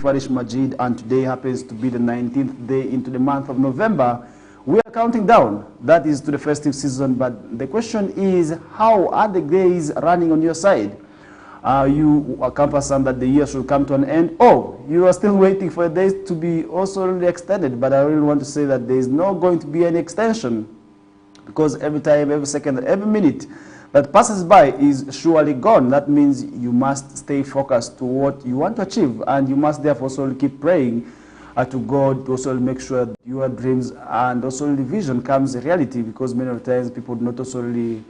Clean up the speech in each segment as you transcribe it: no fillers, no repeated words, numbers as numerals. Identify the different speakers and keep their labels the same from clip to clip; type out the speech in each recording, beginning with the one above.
Speaker 1: Farish Majid, and today happens to be the 19th day into the month of November. We are counting down, that is to the festive season, but the question is, how are the days running on your side? You are compassing that the year should come to an end, or you are still waiting for the days to be also really extended, but I really want to say that there is not going to be any extension, because every time, every second, every minute that passes by is surely gone. That means you must stay focused to what you want to achieve, and you must therefore also keep praying to God to also make sure that your dreams and also the vision comes a reality, because many of the times people do not also really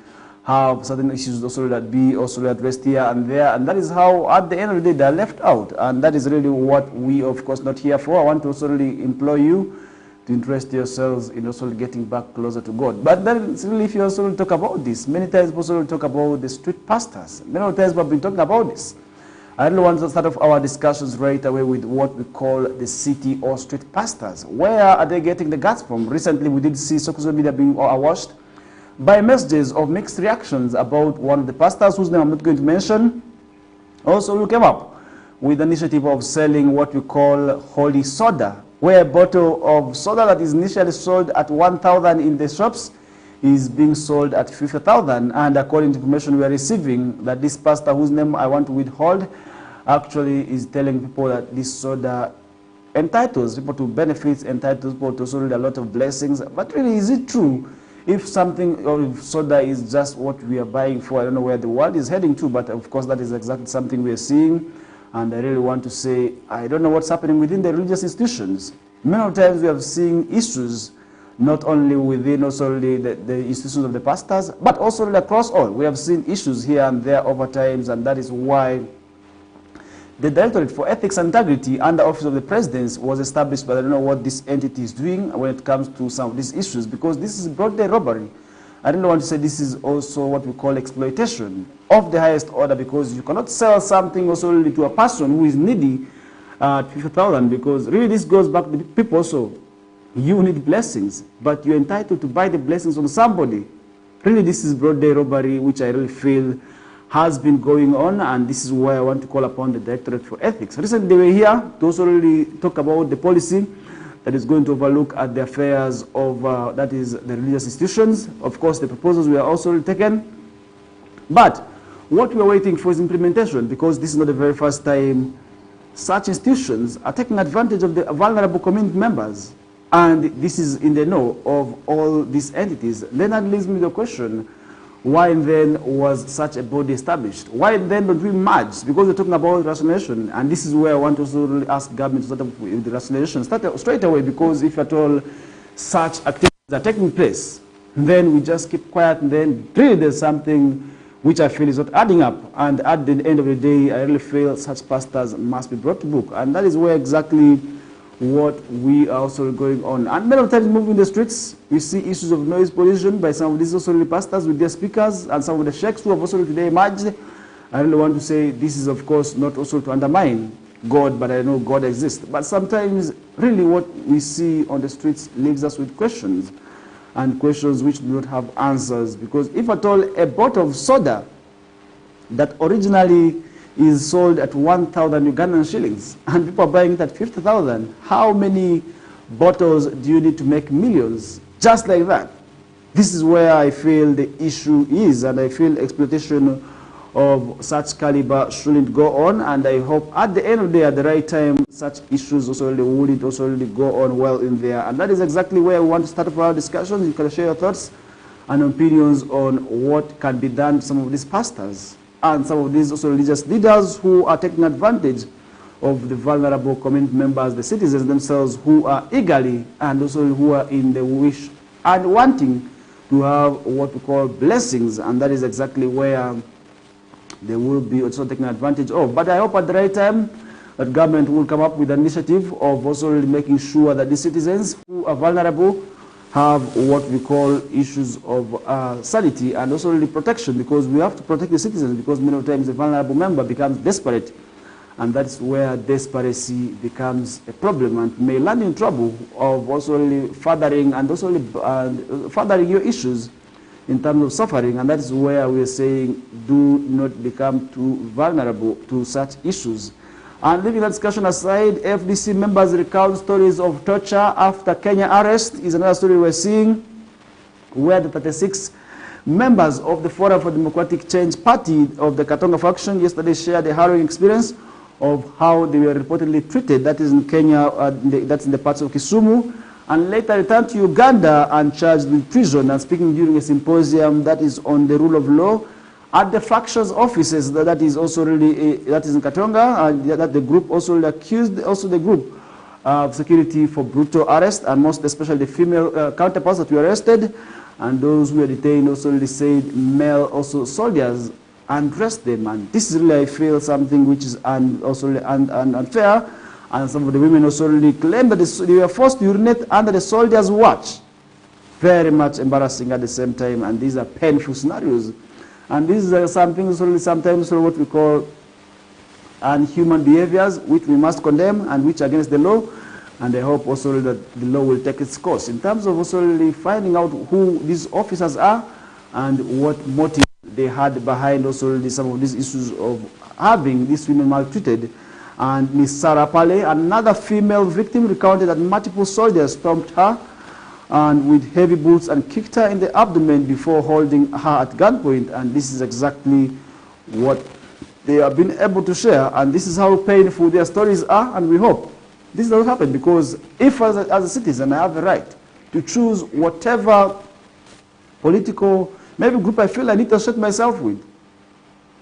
Speaker 1: have certain issues also that be also addressed here and there, and that is how at the end of the day they are left out, and that is really what we of course not here for. I want to also really implore you to interest yourselves in also getting back closer to God. But then really, if you also talk about this, many times we also talk about the street pastors. Many times we've been talking about this. I really want to start off our discussions right away with what we call the city or street pastors. Where are they getting the guts from? Recently we did see social media being awashed by messages of mixed reactions about one of the pastors whose name I'm not going to mention. Also we came up with the initiative of selling what we call holy soda, where a bottle of soda that is initially sold at 1,000 in the shops is being sold at 50,000. And according to information we are receiving, that this pastor, whose name I want to withhold, actually is telling people that this soda entitles people to benefits, entitles people to a lot of blessings. But really, is it true? If something of soda is just what we are buying for, I don't know where the world is heading to, but of course that is exactly something we are seeing. And I really want to say, I don't know what's happening within the religious institutions. Many times we have seen issues, not only within also the institutions of the pastors, but also across all. We have seen issues here and there over times, and that is why the Directorate for Ethics and Integrity under Office of the President was established, but I don't know what this entity is doing when it comes to some of these issues, because this is broad-day robbery. I don't want to say this is also what we call exploitation of the highest order, because you cannot sell something also really to a person who is needy at 50,000, because really this goes back to the people also. You need blessings, but you're entitled to buy the blessings from somebody. Really, this is broad-day robbery, which I really feel has been going on, and this is why I want to call upon the Directorate for Ethics. Recently, they were here to also really talk about the policy that is going to overlook at the affairs of, that is, the religious institutions. Of course, the proposals were also taken, but what we are waiting for is implementation, because this is not the very first time such institutions are taking advantage of the vulnerable community members, and this is in the know of all these entities. Then that leaves me the question, why then was such a body established? Why then don't we merge? Because we're talking about rationalization, and this is where I want to also really ask government to start up with the rationalization straight away, because if at all such activities are taking place, then we just keep quiet, and then really there's something which I feel is not adding up, and at the end of the day, I really feel such pastors must be brought to book, and that is where exactly what we are also going on. And many of the times moving the streets, we see issues of noise pollution by some of these also really pastors with their speakers, and some of the sheikhs who have also today emerged. I really want to say this is of course not also to undermine God, but I know God exists. But sometimes really what we see on the streets leaves us with questions, and questions which do not have answers, because if at all a bottle of soda that originally is sold at 1,000 Ugandan shillings, and people are buying it at 50,000, how many bottles do you need to make millions just like that? This is where I feel the issue is, and I feel exploitation of such caliber shouldn't go on, and I hope at the end of the day, at the right time, such issues also really wouldn't also really go on well in there. And that is exactly where we want to start off our discussions. You can share your thoughts and opinions on what can be done to some of these pastors and some of these also religious leaders who are taking advantage of the vulnerable community members, the citizens themselves, who are eagerly and also who are in the wish and wanting to have what we call blessings, and that is exactly where they will be also taking advantage of. But I hope at the right time that government will come up with an initiative of also really making sure that the citizens who are vulnerable have what we call issues of sanity and also really protection, because we have to protect the citizens, because many times the vulnerable member becomes desperate, and that's where desperacy becomes a problem and may land in trouble of also really furthering and also really, furthering your issues in terms of suffering. And that is where we are saying do not become too vulnerable to such issues. And leaving that discussion aside, FDC members recount stories of torture after Kenya arrest is another story we're seeing, where the 36 members of the Forum for Democratic Change Party of the Katonga faction yesterday shared a harrowing experience of how they were reportedly treated. That is in Kenya, that's in the parts of Kisumu, and later returned to Uganda and charged with treason, and speaking during a symposium that is on the rule of law at the factions offices. That is also really, that is in Katonga, and that the group also really accused also the group of security for brutal arrest, and most especially the female counterparts that were arrested, and those who were detained also really said male also soldiers undressed them, and this is really, I feel, something which is also really unfair, and some of the women also really claim that they were forced to urinate under the soldiers' watch. Very much embarrassing at the same time, and these are painful scenarios. And these are something really sometimes what we call unhuman behaviors, which we must condemn and which are against the law. And I hope also that the law will take its course. In terms of also really finding out who these officers are and what motive they had behind also really some of these issues of having these women maltreated. And Ms. Sarah Pale, another female victim, recounted that multiple soldiers stomped her and with heavy boots and kicked her in the abdomen before holding her at gunpoint. And this is exactly what they have been able to share. And this is how painful their stories are, and we hope this doesn't happen, because if as a citizen I have the right to choose whatever political, maybe group I feel I need to associate myself with,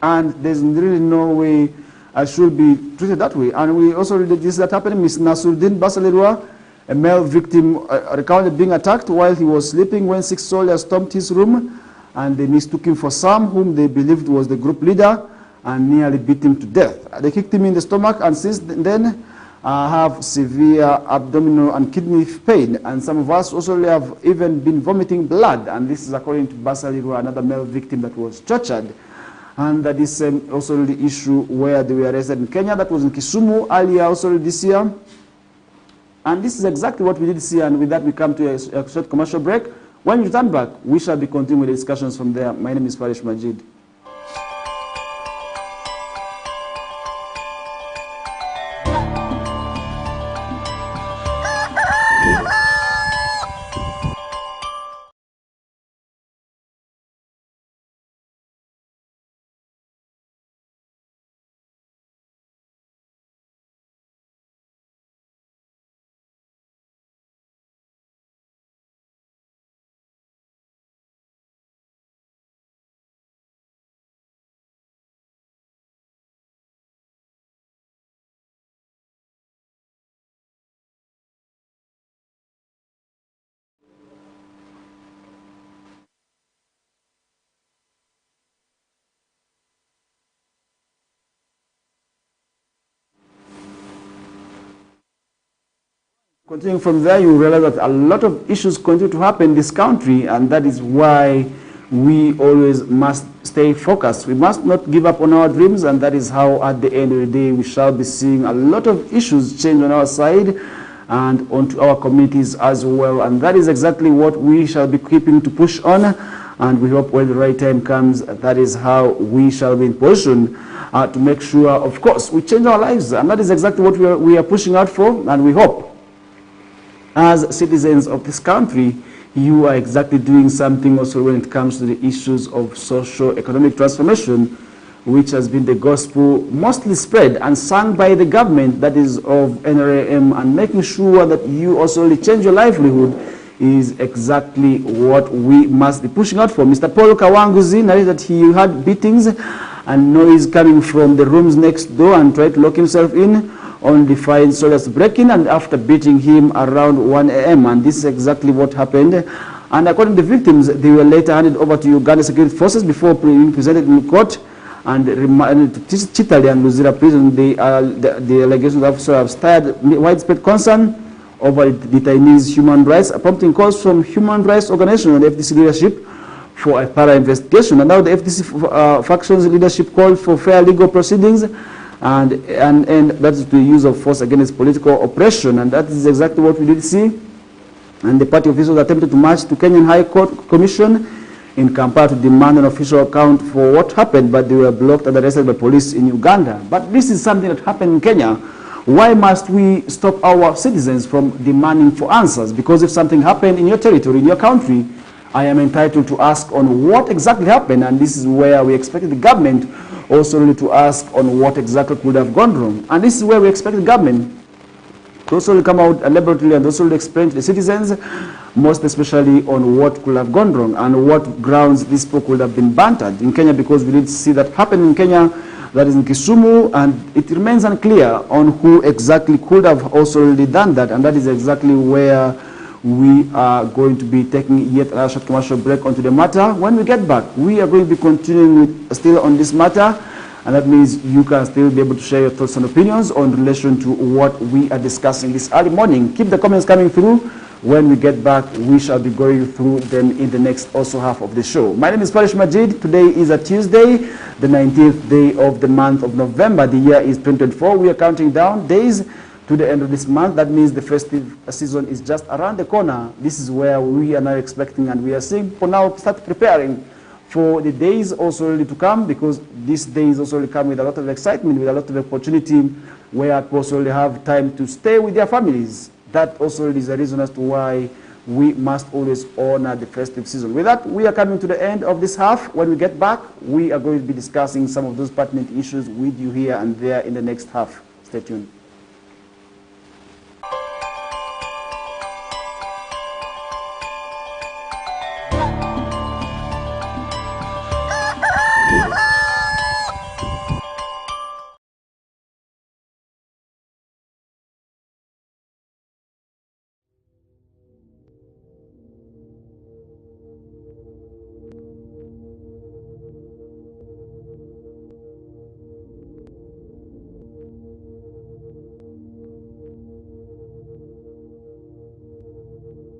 Speaker 1: and there's really no way I should be treated that way. And we also read this that happening. Ms. Nasuddin Basalirwa, a male victim, recounted being attacked while he was sleeping when 6 soldiers stormed his room, and they mistook him for Sam, whom they believed was the group leader, and nearly beat him to death. They kicked him in the stomach, and since then have severe abdominal and kidney pain, and some of us also have even been vomiting blood, and this is according to Basalirwa, another male victim that was tortured. And that is also the issue where they were arrested in Kenya. That was in Kisumu earlier also this year. And this is exactly what we did see, and with that we come to a short commercial break. When we return back, we shall be continuing with the discussions from there. My name is Parish Majid. Continuing from there, you realize that a lot of issues continue to happen in this country, and that is why we always must stay focused. We must not give up on our dreams, and that is how at the end of the day we shall be seeing a lot of issues change on our side and onto our communities as well. And that is exactly what we shall be keeping to push on, and we hope when the right time comes, that is how we shall be in position to make sure, of course, we change our lives. And that is exactly what we are pushing out for, and we hope as citizens of this country, you are exactly doing something also when it comes to the issues of socio-economic transformation, which has been the gospel mostly spread and sung by the government, that is of NRM, and making sure that you also change your livelihood is exactly what we must be pushing out for. Mr. Paul Kawanguzi narrated that he had beatings and noise coming from the rooms next door and tried to lock himself in, only find soldiers break in, and after beating him around 1 a.m. And this is exactly what happened. And according to the victims, they were later handed over to Uganda security forces before being presented in court and remanded to Chitali and Luzira prison. The allegations officer have stirred widespread concern over the detainees' human rights, prompting calls from human rights organizations and FDC leadership for a thorough investigation. And now the FDC faction's leadership called for fair legal proceedings, and that is the use of force against political oppression, and that is exactly what we did see. And the party officials attempted to march to Kenyan High Court Commission in Kampala to demand an official account for what happened, but they were blocked and arrested by police in Uganda. But this is something that happened in Kenya. Why must we stop our citizens from demanding for answers? Because if something happened in your territory, in your country, I am entitled to ask on what exactly happened, and this is where we expected the government also really to ask on what exactly could have gone wrong. And this is where we expect the government to also come out elaborately and also explain to the citizens, most especially on what could have gone wrong and what grounds these people could have been bantered in Kenya, because we did see that happen in Kenya, that is in Kisumu, and it remains unclear on who exactly could have also really done that, and that is exactly where we are going to be taking yet a short commercial break onto the matter. When we get back, we are going to be continuing with still on this matter, and that means you can still be able to share your thoughts and opinions on relation to what we are discussing this early morning. Keep the comments coming through. When we get back, we shall be going through them in the next also half of the show. My name is Parish Majid. Today is a Tuesday, the 19th day of the month of November. The year is 2024. We are counting down days to the end of this month. That means the festive season is just around the corner. This is where we are now expecting, and we are seeing for now start preparing for the days also really to come, because these days also really come with a lot of excitement, with a lot of opportunity, where people also really have time to stay with their families. That also is a reason as to why we must always honor the festive season. With that, we are coming to the end of this half. When we get back, we are going to be discussing some of those pertinent issues with you here and there in the next half. Stay tuned.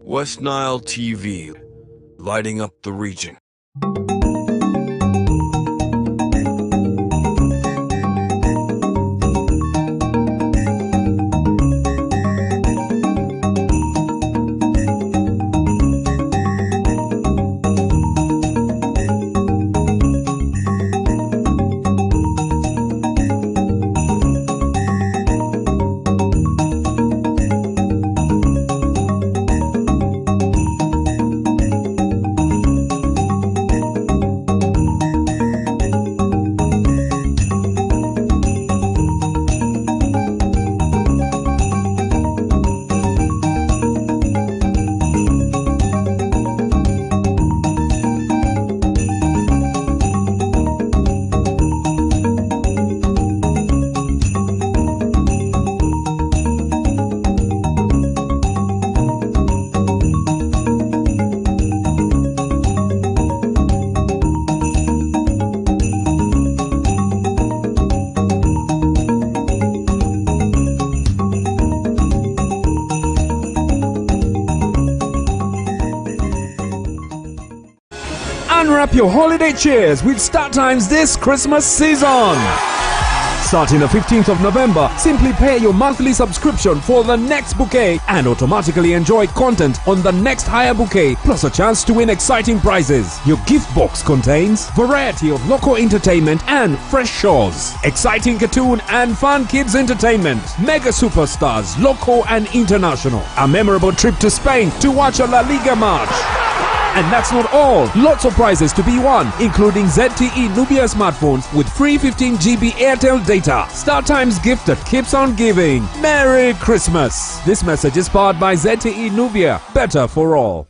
Speaker 2: West Nile TV, lighting up the region.
Speaker 3: Unwrap your holiday cheers with Start Times this Christmas season. Starting the 15th of November, simply pay your monthly subscription for the next bouquet and automatically enjoy content on the next higher bouquet, plus a chance to win exciting prizes. Your gift box contains variety of local entertainment and fresh shows, exciting cartoon and fun kids entertainment, mega superstars, local and international, a memorable trip to Spain to watch a La Liga match. And that's not all. Lots of prizes to be won, including ZTE Nubia smartphones with free 15 GB Airtel data. Star Times gift that keeps on giving. Merry Christmas. This message is powered by ZTE Nubia. Better for all.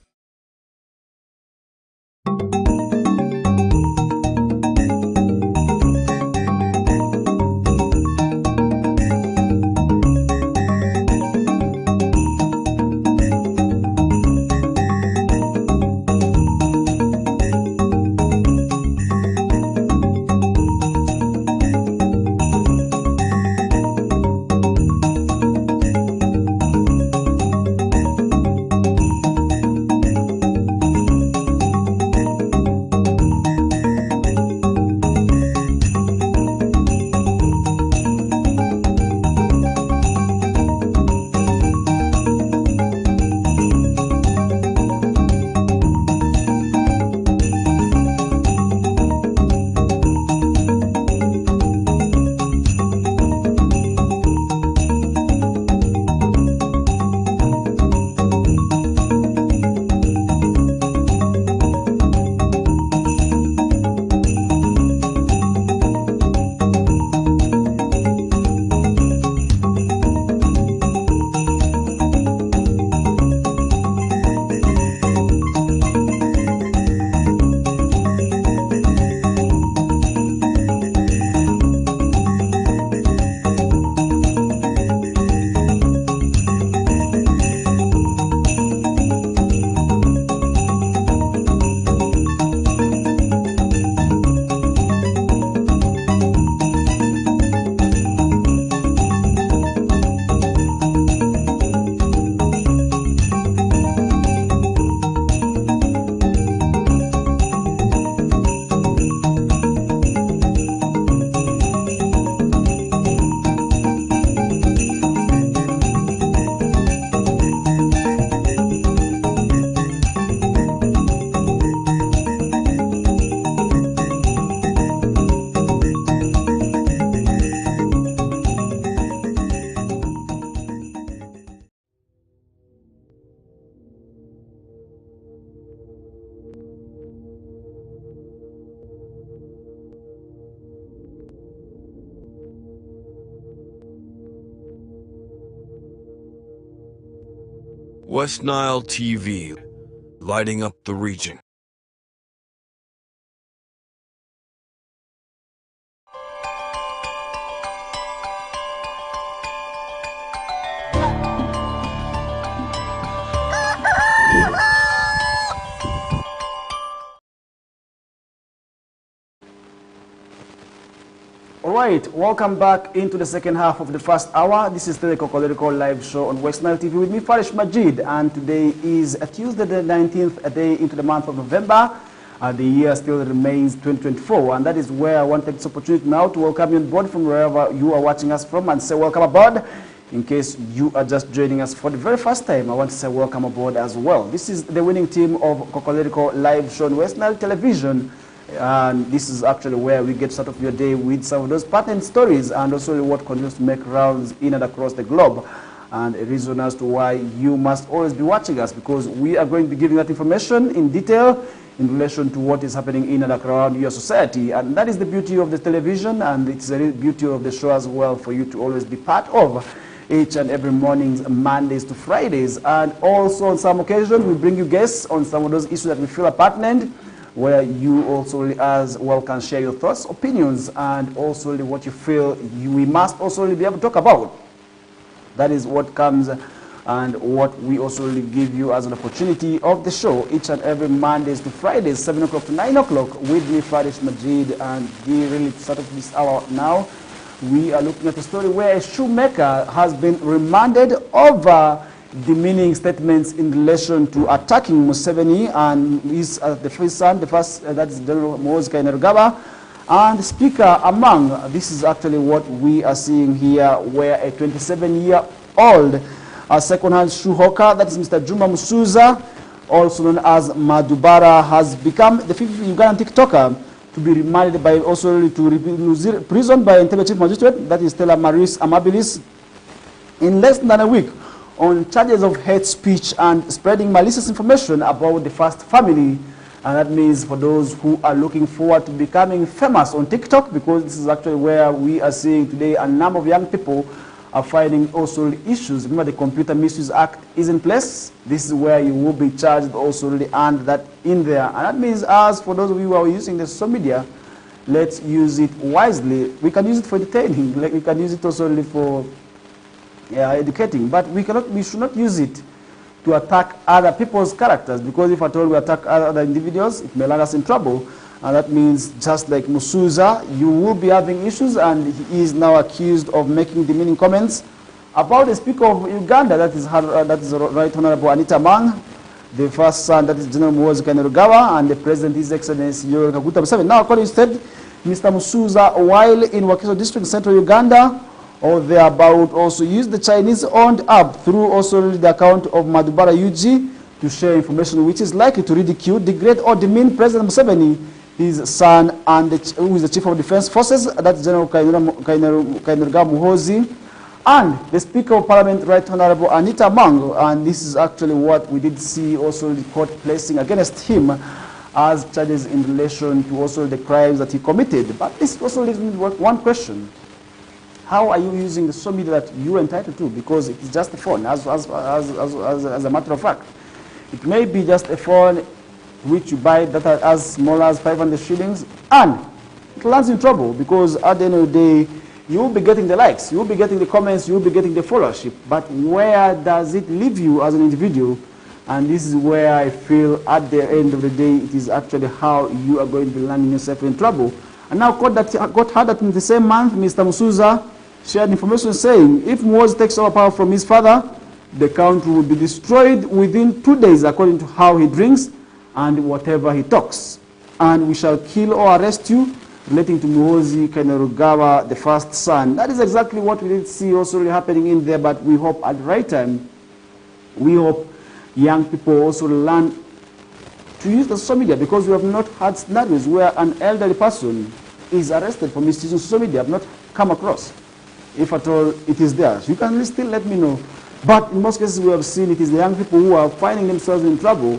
Speaker 2: West Nile TV, lighting up the region.
Speaker 1: All right, welcome back into the second half of the first hour. This is the KOKOLIRIKO live show on West Nile TV with me, Farish Majid, and today is a Tuesday, the 19th day into the month of November. The year still remains 2024, and that is where I want to take this opportunity now to welcome you on board from wherever you are watching us from and say welcome aboard. In case you are just joining us for the very first time, I want to say welcome aboard as well. This is the winning team of KOKOLIRIKO live show on West Nile Television. And this is actually where we get start of your day with some of those patent stories and also what continues to make rounds in and across the globe. And a reason as to why you must always be watching us, because we are going to be giving that information in detail in relation to what is happening in and around your society. And that is the beauty of the television, and it's the beauty of the show as well, for you to always be part of each and every mornings, Mondays to Fridays. And also on some occasions, we bring you guests on some of those issues that we feel are pertinent, where you also as well can share your thoughts, opinions, and also what you feel we must also be able to talk about. That is what comes and what we also give you as an opportunity of the show each and every Mondays to Fridays, 7 o'clock to 9 o'clock with me, Farish Majid. And we really start of this hour now. We are looking at a story where a shoemaker has been remanded over demeaning statements in relation to attacking Museveni and his the first son, that is General Muhoozi Kainerugaba, and the speaker among. This is actually what we are seeing here, where a 27-year-old second-hand shoe hawker, that is Mr. Juma Musuza, also known as Madubara, has become the 5th Ugandan TikToker to be remanded by also to prison by Entebbe Chief Magistrate, that is Stella Maris Amabilis, in less than a week, on charges of hate speech and spreading malicious information about the first family. And that means for those who are looking forward to becoming famous on TikTok, because this is actually where we are seeing today a number of young people are finding also issues. Remember, the Computer Misuse Act is in place. This is where you will be charged also and that in there. And that means, as for those of you who are using the social media, let's use it wisely. We can use it for entertaining, like we can use it also for educating, but we should not use it to attack other people's characters, because if at all we attack other individuals, it may land us in trouble. And that means, just like Musuza, you will be having issues, and he is now accused of making demeaning comments about the Speaker of Uganda, that is Right Honorable Anita Amang, the first son, that is General Muhoozi Kainerugaba, and the President, His Excellency Yoweri Kaguta Museveni. Now, according to said, Mr. Musuza, while in Wakiso District, Central Uganda, or thereabout, also used the Chinese-owned app through also the account of Madubara UG to share information which is likely to ridicule, degrade, or demean President Museveni, his son, and who is the Chief of Defense Forces, that's General Kainerugaba Muhoozi, and the Speaker of Parliament, Right Honorable Anita Amang. And this is actually what we did see also the court placing against him as charges in relation to also the crimes that he committed. But this also leaves me with one question. How are you using the social media that you are entitled to? Because it is just a phone, as a matter of fact. It may be just a phone which you buy that are as small as 500 shillings, and it lands in trouble, because at the end of the day, you will be getting the likes, you will be getting the comments, you will be getting the followership. But where does it leave you as an individual? And this is where I feel at the end of the day, it is actually how you are going to be landing yourself in trouble. And now got heard that in the same month, Mr. Musuza shared information saying if Muhoozi takes over power from his father, the country will be destroyed within 2 days, according to how he drinks and whatever he talks. And we shall kill or arrest you, relating to Muhoozi Kainerugaba, the first son. That is exactly what we did see also happening in there, but we hope at the right time, we hope young people also learn to use the social media, because we have not had scenarios where an elderly person is arrested for misusing social media. I have not come across. If at all it is there, so you can still let me know. But in most cases we have seen it is the young people who are finding themselves in trouble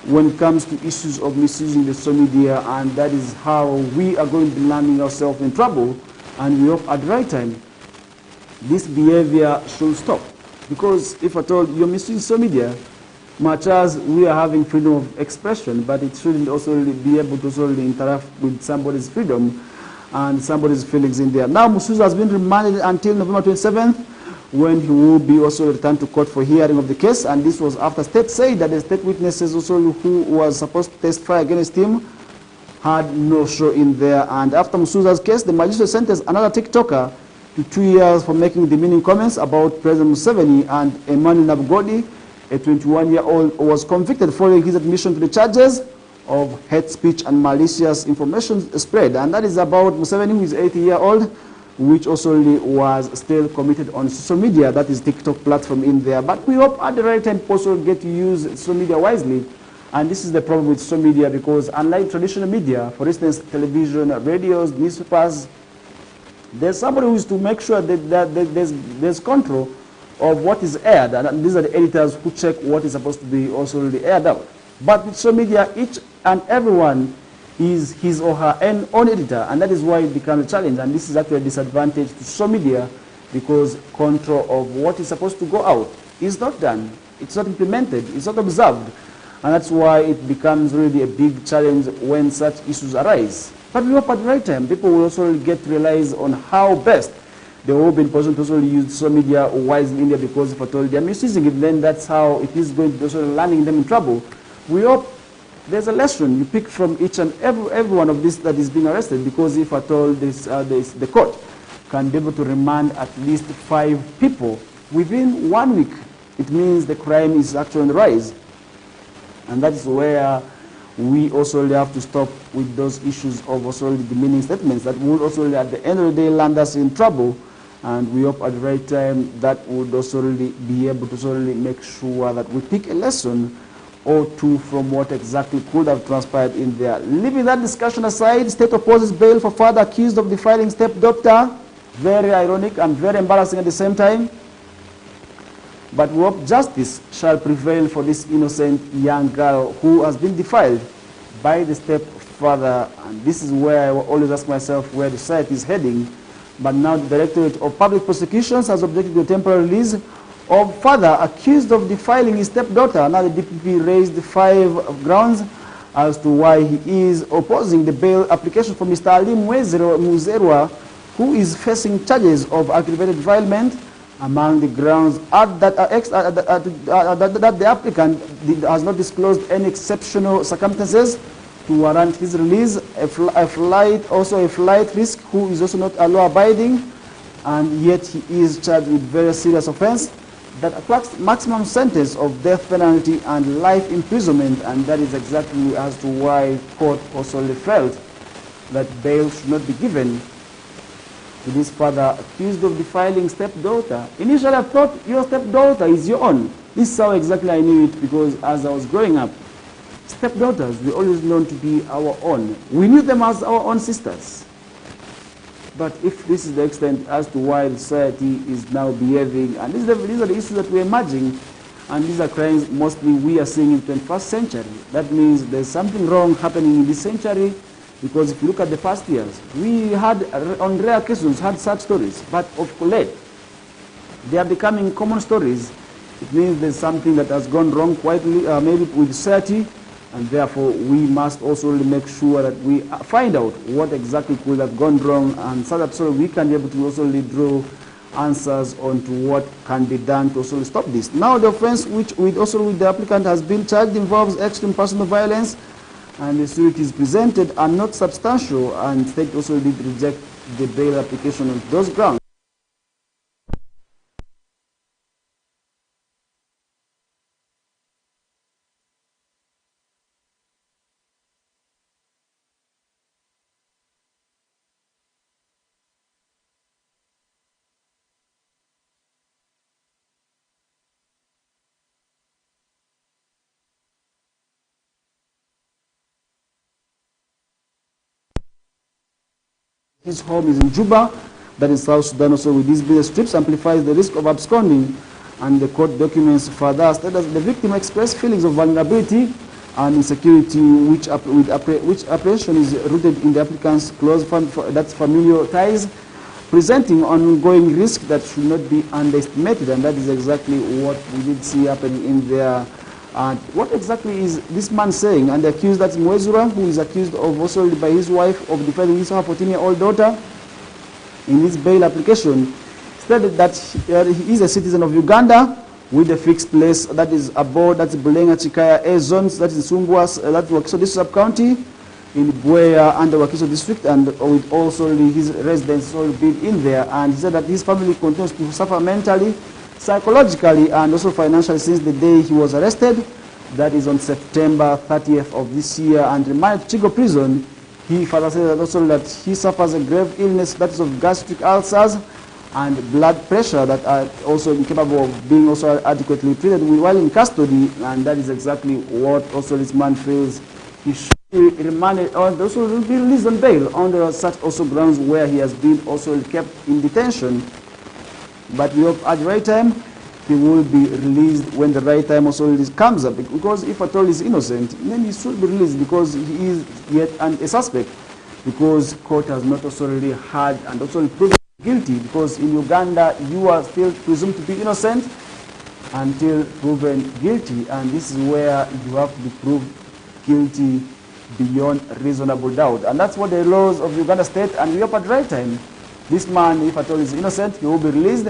Speaker 1: when it comes to issues of misusing the social media, and that is how we are going to be landing ourselves in trouble. And we hope at the right time this behavior should stop, because if at all you're misusing social media, much as we are having freedom of expression, but it shouldn't also be able to also interact with somebody's freedom and somebody's feelings in there. Now, Musuza has been remanded until November 27th, when he will be also returned to court for hearing of the case, and this was after state said that the state witnesses also who was supposed to testify against him had no show in there. And after Musuza's case, the magistrate sentenced another TikToker to 2 years for making demeaning comments about President Museveni, and Emmanuel Nabugodi, a 21-year-old, was convicted following his admission to the charges of hate speech and malicious information spread. And that is about Museveni, who is 80-year-old, which also was still committed on social media, that is TikTok platform in there. But we hope at the right time also get to use social media wisely. And this is the problem with social media, because unlike traditional media, for instance, television, radios, newspapers, there's somebody who is to make sure that there's control of what is aired, and these are the editors who check what is supposed to be also aired out. But with social media, each and everyone is his or her own editor, and that is why it becomes a challenge. And this is actually a disadvantage to social media, because control of what is supposed to go out is not done, it's not implemented, it's not observed, and that's why it becomes really a big challenge when such issues arise. But we hope at the right time people will also get to realize on how best they will be in position to also use social media wisely in India, because if at all they are misusing it, then that's how it is going to be also landing them in trouble. We hope there's a lesson you pick from each and every one of this that is being arrested, because if at all the court can be able to remand at least 5 people within 1 week, it means the crime is actually on the rise. And that is where we also have to stop with those issues of also demeaning statements that would also at the end of the day land us in trouble. And we hope at the right time that would also really be able to also really make sure that we pick a lesson or two from what exactly could have transpired in there. Leaving that discussion aside, state opposes bail for father accused of defiling stepdaughter. Very ironic and very embarrassing at the same time. But we hope justice shall prevail for this innocent young girl who has been defiled by the stepfather. And this is where I always ask myself where the society is heading. But now the Directorate of Public Prosecutions has objected to the temporary release of father accused of defiling his stepdaughter. Now the DPP raised 5 grounds as to why he is opposing the bail application for Mr. Ali Muzerwa, who is facing charges of aggravated defilement. Among the grounds are that the applicant has not disclosed any exceptional circumstances to warrant his release, a flight risk who is also not law-abiding, and yet he is charged with very serious offense that attracts maximum sentence of death penalty and life imprisonment. And that is exactly as to why court also felt that bail should not be given to this father accused of defiling stepdaughter. Initially I thought your stepdaughter is your own. This is how exactly I knew it, because as I was growing up, stepdaughters were always known to be our own. We knew them as our own sisters. But if this is the extent as to why the society is now behaving, and these are the issues that we're emerging, and these are crimes mostly we are seeing in the 21st century. That means there's something wrong happening in this century, because if you look at the past years, we had, on rare occasions, had such stories, but of late, they are becoming common stories. It means there's something that has gone wrong quietly, maybe with society, and therefore we must also make sure that we find out what exactly could have gone wrong, and so that we can be able to also draw answers on to what can be done to also stop this. Now the offense which with the applicant has been charged involves extreme personal violence, and the securities presented are not substantial, and state also did reject the bail application on those grounds. His home is in Juba, that is South Sudan. Also with these business trips applies the risk of absconding, and the court documents further state that the victim expressed feelings of vulnerability and insecurity, which apprehension is rooted in the applicant's close familial ties, presenting ongoing risk that should not be underestimated. And that is exactly what we did see happening in there. And what exactly is this man saying? And the accused, that's Mwezura, who is accused of also by his wife of defrauding his 14-year-old daughter, in his bail application, stated that he is a citizen of Uganda with a fixed place, that is aboard, that's Bulenga Chikaya A zones, that is Sumbwas, that's Wakiso District Sub-County, in Bwea and the Wakiso District, and with also his residence all been in there. And he said that his family continues to suffer mentally, psychologically, and also financially since the day he was arrested. That is on September 30th of this year, and remanded to Chigo prison. He further said that also that he suffers a grave illness, that is of gastric ulcers and blood pressure, that are also incapable of being also adequately treated while in custody. And that is exactly what also this man feels he should be remanded, or also will be released on bail under such also grounds where he has been also kept in detention. But we hope at the right time he will be released when the right time also comes up, because if at all he's innocent, then he should be released, because he is yet a suspect, because court has not also really had and also proven guilty, because in Uganda you are still presumed to be innocent until proven guilty, and this is where you have to be proved guilty beyond reasonable doubt. And that's what the laws of Uganda state, and we hope at the right time this man, if at all is innocent, he will be released,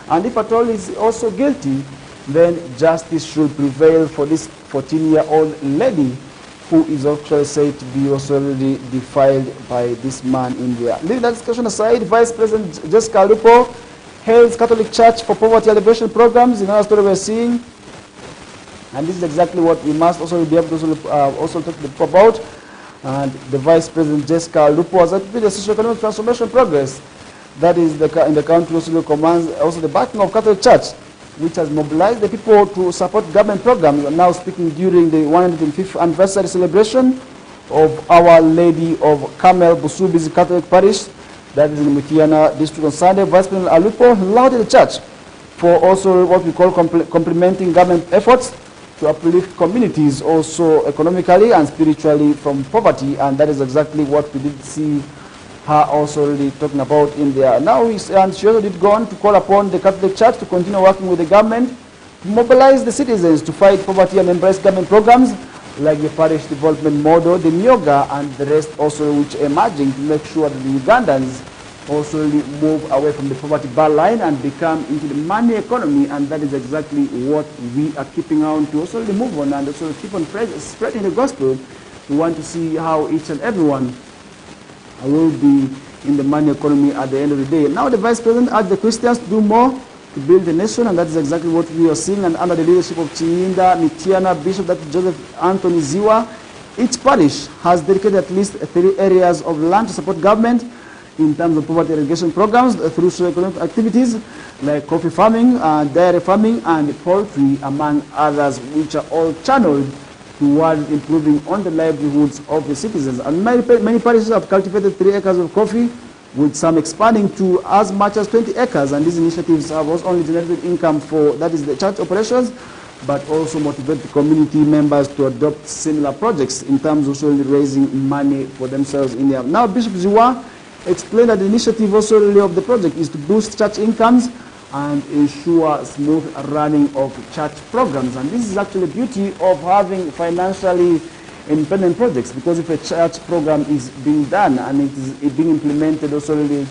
Speaker 1: and if at all is also guilty, then justice should prevail for this 14-year-old lady who is actually said to be also already defiled by this man in there. Leaving that discussion aside, Vice President Jessica Lupo hails Catholic Church for poverty alleviation programs. In another story we're seeing, and this is exactly what we must also be able to also talk about. And the Vice President Jessica Lupo has attributed the socio-economic transformation progress that is in the country also commands also the backing of Catholic Church, which has mobilized the people to support government programs. And now speaking during the 105th anniversary celebration of Our Lady of Carmel Busubi's Catholic Parish, that is in Mutiana District on Sunday, Vice President Alupo lauded the church for also what we call complementing government efforts to uplift communities also economically and spiritually from poverty, and that is exactly what we did see her also really talking about in there. Now, and she also did go on to call upon the Catholic Church to continue working with the government to mobilize the citizens to fight poverty and embrace government programs like the parish development model, the Myoga, and the rest also which are emerging to make sure that the Ugandans also really move away from the poverty bar line and become into the money economy, and that is exactly what we are keeping on to also really move on and also keep on spreading the gospel. We want to see how each and everyone will be in the money economy at the end of the day. Now the Vice President urged the Christians to do more to build the nation, and that is exactly what we are seeing. And under the leadership of Chinyinda Mitiana Bishop, that is Joseph Anthony Ziwa, each parish has dedicated at least 3 areas of land to support government in terms of poverty eradication programs through socio-economic activities like coffee farming, dairy farming, and poultry, among others, which are all channeled towards improving on the livelihoods of the citizens. And many parishes have cultivated 3 acres of coffee, with some expanding to as much as 20 acres. And these initiatives have also only generated income for, that is the church operations, but also motivate the community members to adopt similar projects in terms of also raising money for themselves in there. Now Bishop Ziwa explained that the initiative also really of the project is to boost church incomes and ensure smooth running of church programs. And this is actually the beauty of having financially independent projects, because if a church program is being done and it is being implemented also really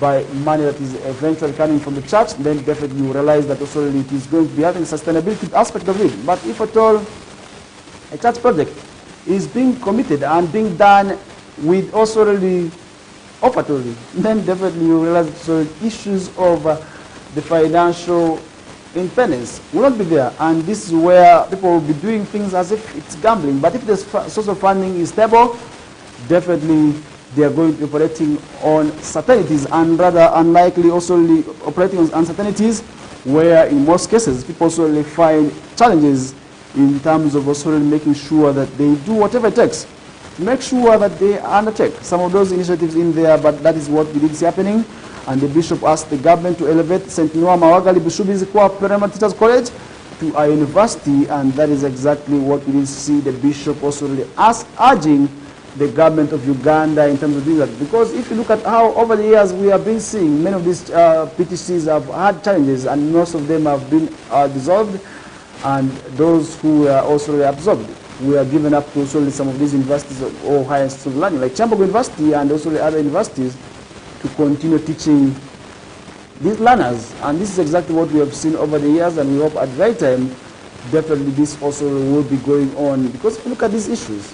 Speaker 1: by money that is eventually coming from the church, then definitely you realize that also really it is going to be having a sustainability aspect of it. But if at all a church project is being committed and being done with also really offertory, then definitely you realize that so issues of the financial independence will not be there, and this is where people will be doing things as if it's gambling. But if the source of funding is stable, definitely they are going to be operating on certainties, and rather unlikely also operating on uncertainties, where in most cases people also find challenges in terms of also making sure that they do whatever it takes to make sure that they undertake some of those initiatives in there. But that is what we did see happening. And the bishop asked the government to elevate St. Noah Mawagali Bishubi's Primary Teachers College to a university, and that is exactly what we did see the bishop also really urging the government of Uganda in terms of doing that. Because if you look at how over the years we have been seeing many of these PTCs have had challenges, and most of them have been dissolved, and those who were also absorbed were given up to also some of these universities or higher institutes of learning, like Chambogo University and also the other universities, to continue teaching these learners. And this is exactly what we have seen over the years, and we hope at the right time, definitely this also will be going on. Because if you look at these issues,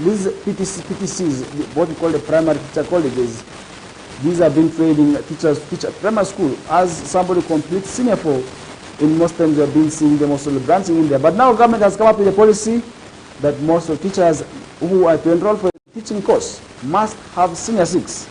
Speaker 1: these PTCs, what we call the primary teacher colleges, these have been training teachers, primary school. As somebody completes senior 4, in most times we have been seeing them also branching in there. But now government has come up with a policy that most of teachers who are to enroll for a teaching course must have senior 6.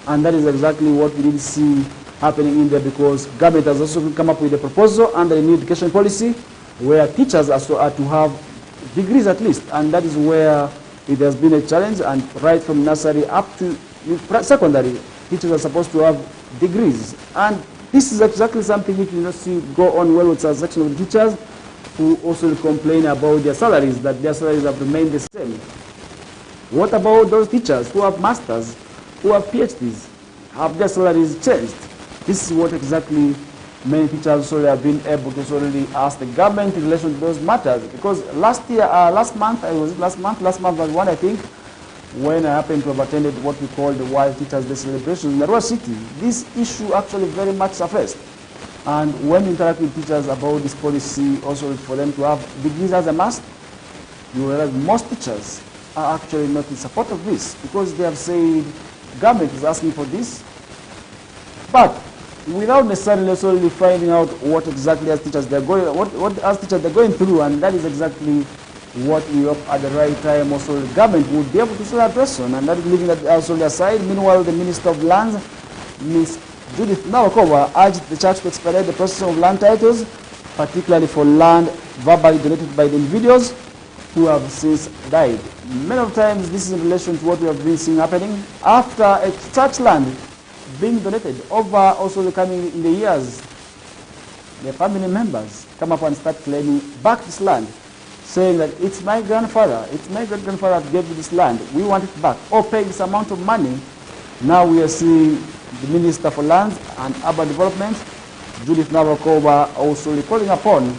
Speaker 1: And that is exactly what we did see happening in there, because government has also come up with a proposal under the new education policy where teachers are to have degrees at least. And that is where it has been a challenge, and right from nursery up to secondary, teachers are supposed to have degrees. And this is exactly something which you not see go on well with a section of the teachers who also complain about their salaries, that their salaries have remained the same. What about those teachers who have masters, who have PhDs? Have their salaries changed? This is what exactly many teachers also have been able to solely ask the government in relation to those matters. Because last month was one, I think, when I happened to have attended what we call the World Teachers' Day celebration in Narua City. This issue actually very much surfaced. And when you interact with teachers about this policy, also for them to have degrees as a must, you realize most teachers are actually not in support of this, because they have said government is asking for this, but without necessarily finding out what exactly as teachers they're going, what as teachers they're going through, and that is exactly what we hope at the right time also the government would be able to solve that person, and that is leaving that also aside. Meanwhile, the Minister of Lands, Ms. Judith Nawakova, urged the church to expedite the process of land titles, particularly for land verbally donated by the individuals who have since died. Many of times this is in relation to what we have been seeing happening after a church land being donated over also the coming in the years. The family members come up and start claiming back this land, saying that it's my grandfather, it's my great-grandfather that gave you this land, we want it back, or pay this amount of money. Now we are seeing the Minister for Lands and Urban Development, Judith Nawakova, also calling upon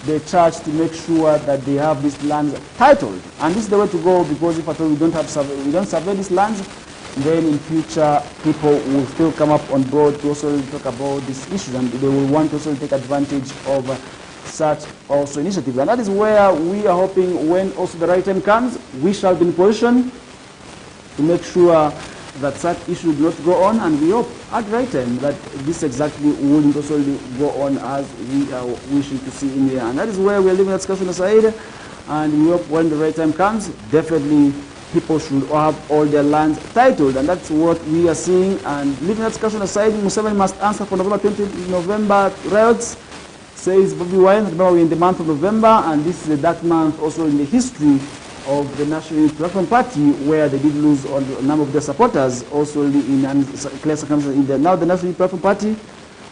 Speaker 1: the church to make sure that they have these lands titled. And this is the way to go, because if at all we don't survey these lands, then in future people will still come up on board to also talk about these issues, and they will want to also take advantage of such also initiative. And that is where we are hoping when also the right time comes, we shall be in position to make sure that such issues do not go on, and we hope at the right time that this exactly wouldn't also go on as we are wishing to see in here. And that is where we are leaving that discussion aside, and we hope when the right time comes, definitely people should have all their lands titled, and that's what we are seeing. And leaving that discussion aside, Museveni must answer for November riots, says Bobby Wine. Remember, we're in the month of November, and this is a dark month also in the history of the National Unity Platform Party, where they did lose on a number of their supporters, also in clear circumstances. Now the National Unity Platform Party,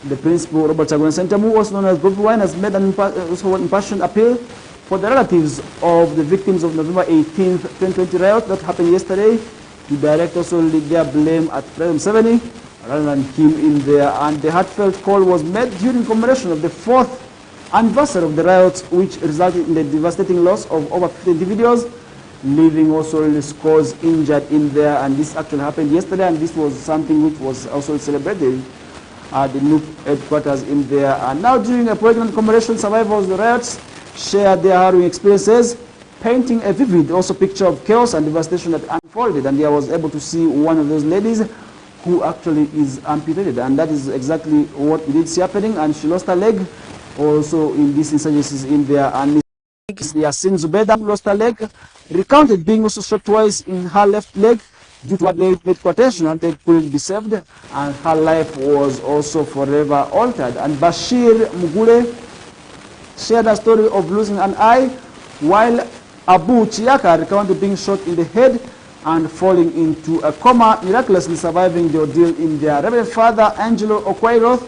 Speaker 1: the principal Robert Chagwan Sentamu, also known as Bobby Wine, has made an impassioned appeal for the relatives of the victims of November 18th, 2020 riot that happened yesterday, to direct also their blame at President Museveni rather than him in there. And the heartfelt call was made during commemoration of the 4th anniversary of the riots, which resulted in the devastating loss of over 50 individuals, leaving also the scores injured in there. And this actually happened yesterday, and this was something which was also celebrated at the NUP headquarters in there. And now during a pregnant commemoration, survivors of the riots shared their harrowing experiences, painting a vivid also picture of chaos and devastation that unfolded. And I was able to see one of those ladies who actually is amputated, and that is exactly what we did see happening. And she lost her leg also in these insurgencies in there. And Yasin Zubeda lost her leg, recounted being also shot twice in her left leg due to a late quotation, and they couldn't be saved, and her life was also forever altered. And Bashir Mugule shared a story of losing an eye, while Abu Chiaka recounted being shot in the head and falling into a coma, miraculously surviving the ordeal in their Reverend Father Angelo Okwairoth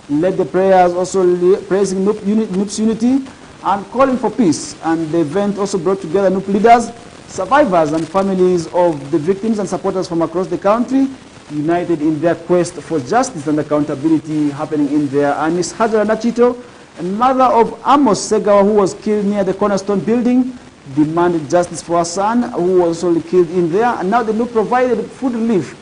Speaker 1: led the prayers, also praising NUP's unity and calling for peace. And the event also brought together NUP leaders, survivors and families of the victims and supporters from across the country, united in their quest for justice and accountability happening in there. And Ms. Hajara Nachito And mother of Amos Segawa, who was killed near the Cornerstone building, demanded justice for her son, who was also killed in there. And now the NUP provided food relief,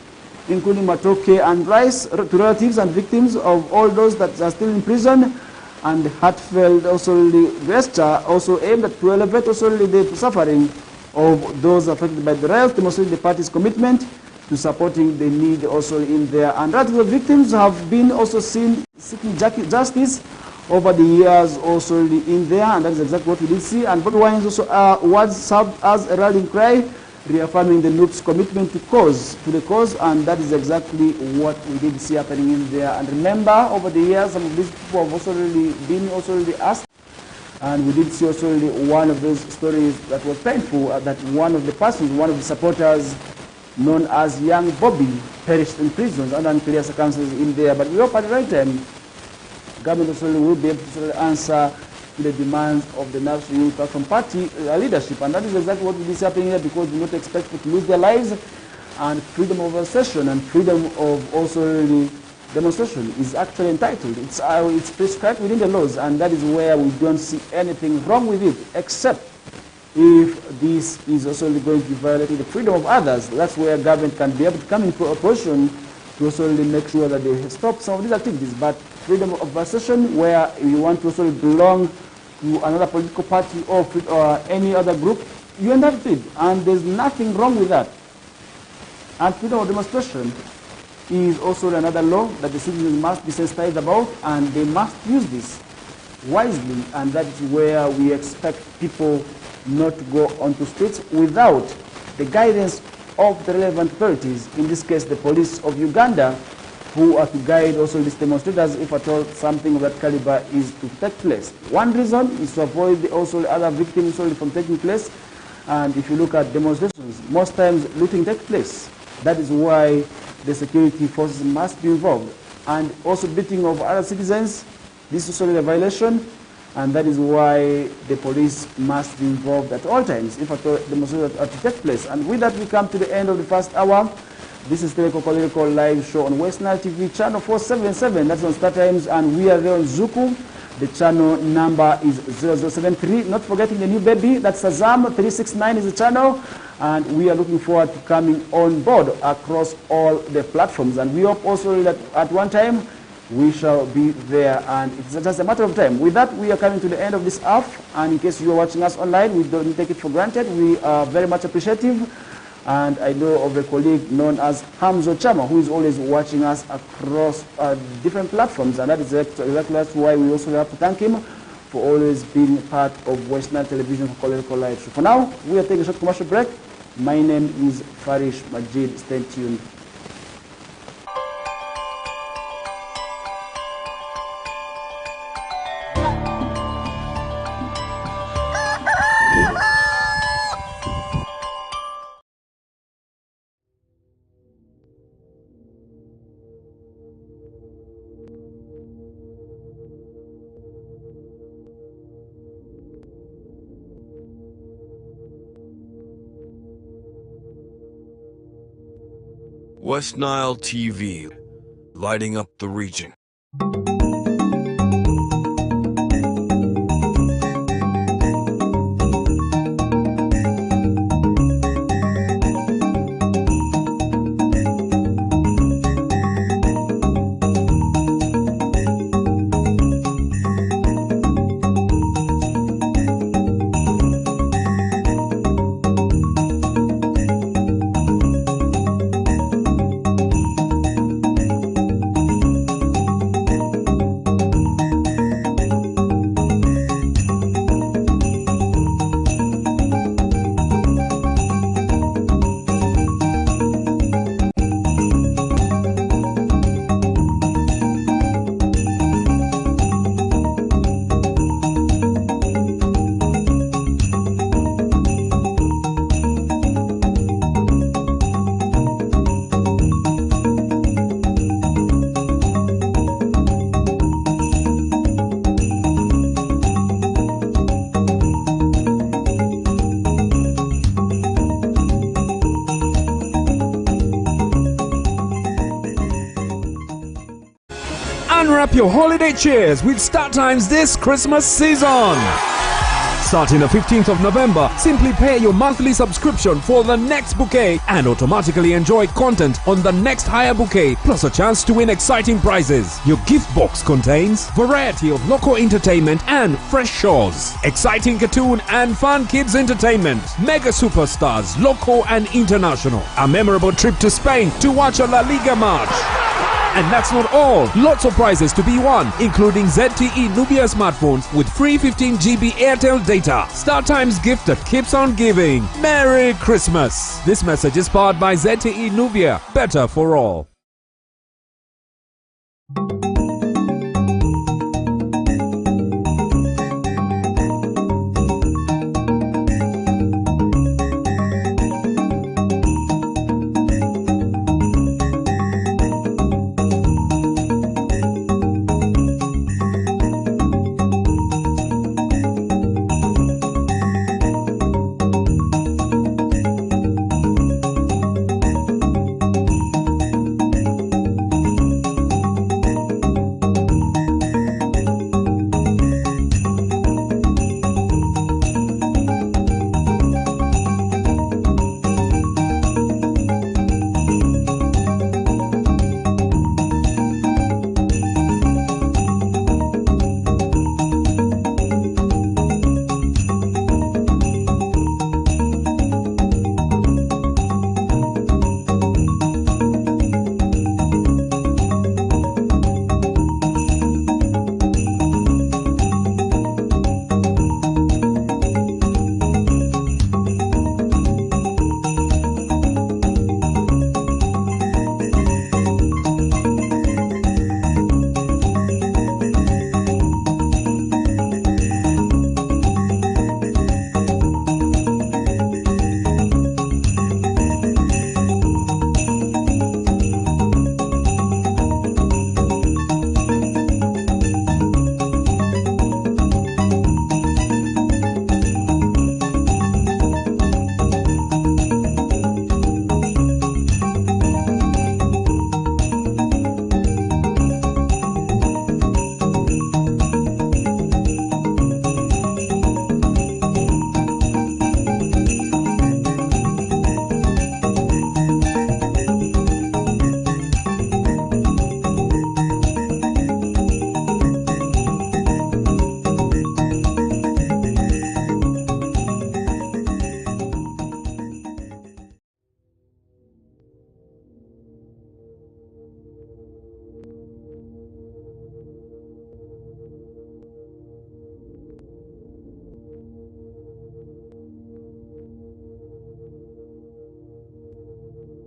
Speaker 1: including matoke and rice to relatives and victims of all those that are still in prison. And heartfelt also the gesture also aimed to elevate also the suffering of those affected by the riots, demonstrating the party's commitment to supporting the need also in there. And relatives of victims have been also seen seeking justice over the years also in there, and that is exactly what we did see. And Bobi Wine's also words served as a rallying cry, reaffirming the NUP's commitment to the cause, and that is exactly what we did see happening in there. And remember, over the years, some of these people have also been asked, and we did see also one of those stories that was painful, that one of the supporters, known as young Bobby, perished in prisons under unclear circumstances in there. But we hope at the right time, government also will be able to answer to the demands of the National Unity Platform Party leadership. And that is exactly what is happening here, because we do not expect people to lose their lives. And freedom of association and freedom of also demonstration is actually entitled. It's prescribed within the laws, and that is where we don't see anything wrong with it, except if this is also going to be violating the freedom of others. That's where government can be able to come into a position to also make sure that they stop some of these activities. But freedom of association, where you want to also belong to another political party or any other group, you end up with it. And there's nothing wrong with that. And freedom of demonstration is also another law that the citizens must be sensitized about, and they must use this wisely. And that is where we expect people not to go onto streets without the guidance of the relevant authorities, in this case the police of Uganda, who are to guide also these demonstrators if at all something of that caliber is to take place. One reason is to avoid also other victims from taking place. And if you look at demonstrations, most times looting takes place. That is why the security forces must be involved. And also beating of other citizens, this is also a violation. And that is why the police must be involved at all times if at all demonstrations are to take place. And with that, we come to the end of the first hour. This is the KOKOLIRIKO live show on West Nile TV, channel 477. That's on Star Times, and we are there on Zuku. The channel number is 0073. Not forgetting the new baby, that's Azam 369 is the channel. And we are looking forward to coming on board across all the platforms. And we hope also that at one time, we shall be there, and it's just a matter of time. With that, we are coming to the end of this hour, and in case you are watching us online, we don't take it for granted. We are very much appreciative, and I know of a colleague known as Hamzo Chama, who is always watching us across different platforms, and that is exactly why we also have to thank him for always being part of West Nile Television KOKOLIRIKO Live Show. For now, we are taking a short commercial break. My name is Farish Majid. Stay tuned.
Speaker 2: West Nile TV, lighting up the region.
Speaker 3: Unwrap your holiday cheers with Start Times this Christmas season. Starting the 15th of November, simply pay your monthly subscription for the next bouquet and automatically enjoy content on the next higher bouquet, plus a chance to win exciting prizes. Your gift box contains variety of local entertainment and fresh shows, exciting cartoon and fun kids entertainment, mega superstars, local and international, a memorable trip to Spain to watch a La Liga match. And that's not all. Lots of prizes to be won, including ZTE Nubia smartphones with free 15 GB Airtel data. Star Times gift that keeps on giving. Merry Christmas. This message is powered by ZTE Nubia. Better for all.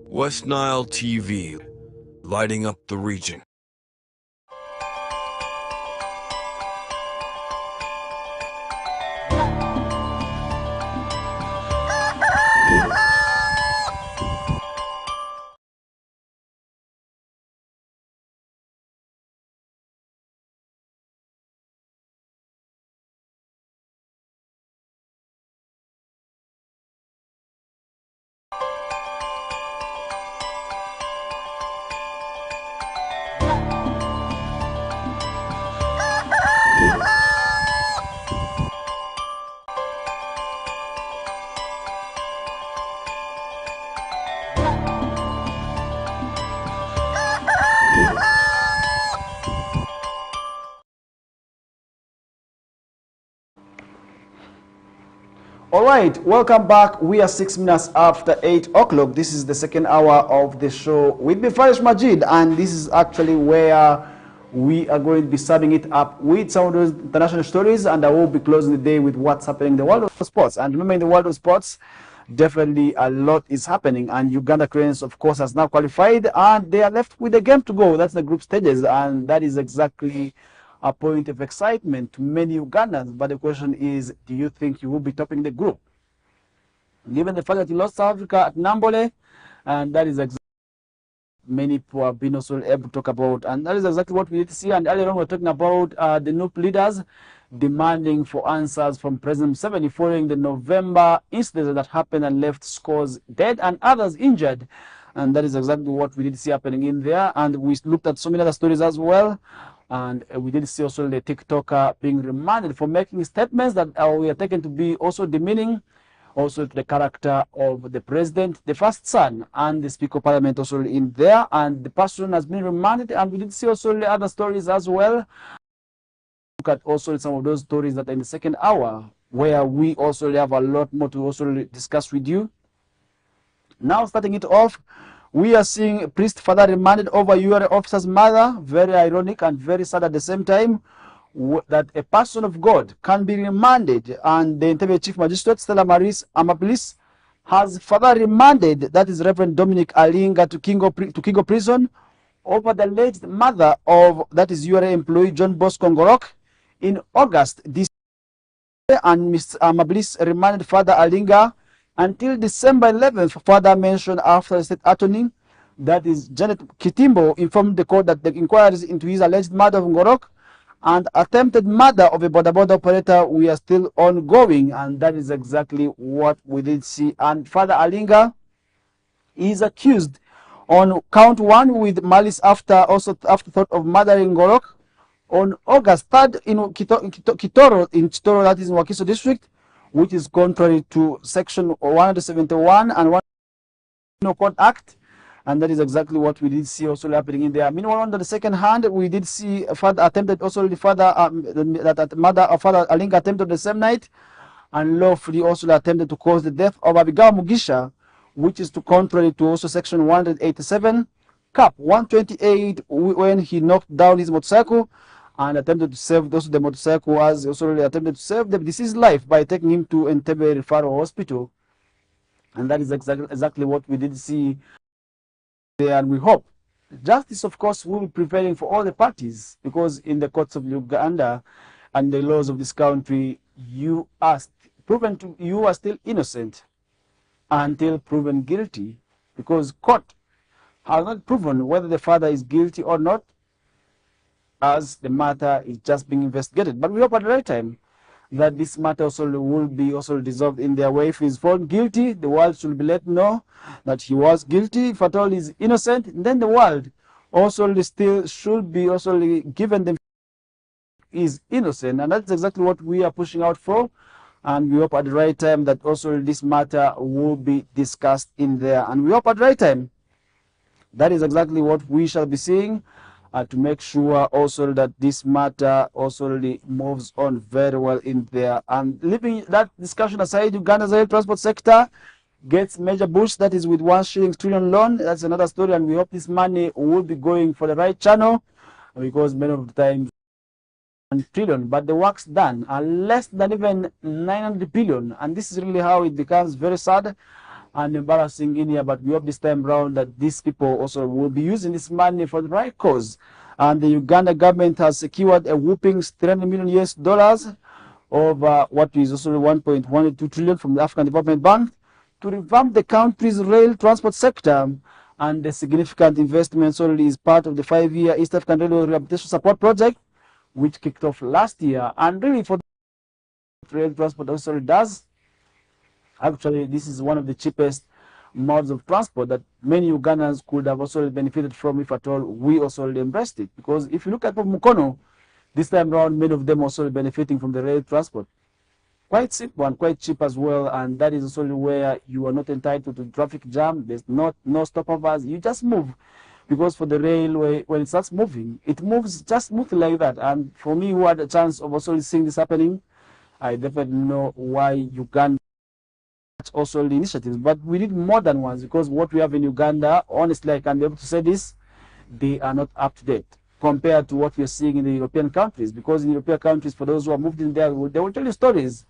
Speaker 2: West Nile TV, lighting up the region.
Speaker 1: All right, welcome back. We are 6 minutes after 8 o'clock. This is the second hour of the show with me, Farish Majid, and this is actually where we are going to be summing it up with some of those international stories, and I will be closing the day with what's happening in the world of sports. And remember, in the world of sports, definitely a lot is happening, and Uganda Cranes, of course, has now qualified, and they are left with a game to go. That's the group stages, and that is exactly a point of excitement to many Ugandans. But the question is, do you think you will be topping the group? Given the fact that you lost South Africa at Nambole, and that is exactly many people have been also able to talk about, and that is exactly what we need to see. And earlier on, we're talking about the NUP leaders demanding for answers from President Museveni following the November incident that happened and left scores dead and others injured. And that is exactly what we need to see happening in there. And we looked at so many other stories as well. And we did see also the TikToker being remanded for making statements that we are taken to be also demeaning also to the character of the president, the first son, and the Speaker of Parliament also in there. And the person has been remanded. And we did see also the other stories as well. Look at also some of those stories that are in the second hour, where we also have a lot more to also discuss with you. Now, starting it off, we are seeing priest father remanded over URA officer's mother. Very ironic and very sad at the same time that a person of God can be remanded. And the Entebbe Chief Magistrate, Stella Maris Amapolis, has further remanded, that is Reverend Dominic Alinga, to Kingo Prison over the alleged mother of, that is URA employee John Bosco Ngorok in August this year. And Ms. Amapolis remanded Father Alinga until December 11th. Further mentioned after the state attorney, that is Janet Kitimbo, informed the court that the inquiries into his alleged murder of Ngorok and attempted murder of a border operator we are still ongoing. And that is exactly what we did see. And Father Alinga is accused on count 1 with malice afterthought of murdering Ngorok on August 3rd in Chitoro, that is in Wakiso district, which is contrary to section 171 and 1 Court Act. And that is exactly what we did see also happening in there. Meanwhile, on the second hand, we did see a father attempted also the father that mother of Father Alinga attempted the same night, and lawfully also attempted to cause the death of Abigail Mugisha, which is to contrary to also section 187, cap 128, when he knocked down his motorcycle and attempted to save also the motorcycle, as also attempted to save the deceased life by taking him to Entebbe Referral Hospital. And that is exactly what we did see there. And we hope justice, of course, will be prevailing for all the parties, because in the courts of Uganda and the laws of this country, you are still innocent until proven guilty, because court has not proven whether the father is guilty or not, as the matter is just being investigated. But we hope at the right time that this matter also will be also resolved in their way. If he is found guilty, the world should be let know that he was guilty. If at all he is innocent, then the world also still should be also given them is innocent. And that's exactly what we are pushing out for. And we hope at the right time that also this matter will be discussed in there. And we hope at the right time that is exactly what we shall be seeing, to make sure also that this matter also moves on very well in there. And leaving that discussion aside, Uganda's rail transport sector gets major boost, that is with 1 trillion loan. That's another story, and we hope this money will be going for the right channel, because many of the times 1 trillion, but the works done are less than even 900 billion. And this is really how it becomes very sad and embarrassing in here. But we hope this time around that these people also will be using this money for the right cause. And the Uganda government has secured a whopping $300 million US of what is also 1.12 trillion from the African Development Bank to revamp the country's rail transport sector. And the significant investment already is part of the 5-year East African Railway Rehabilitation Support Project, which kicked off last year. And really, for the rail transport also does, actually, this is one of the cheapest modes of transport that many Ugandans could have also benefited from if at all we also embraced it. Because if you look at Mukono, this time around, many of them also benefiting from the rail transport. Quite simple and quite cheap as well. And that is also where you are not entitled to traffic jam. There's no stopovers. You just move. Because for the railway, when it starts moving, it moves just smoothly like that. And for me, who had a chance of also seeing this happening, I definitely know why Uganda also the initiatives. But we need more than ones, because what we have in Uganda, honestly, I can be able to say this, they are not up to date compared to what we are seeing in the European countries. Because in European countries, for those who are moved in there, they will tell you stories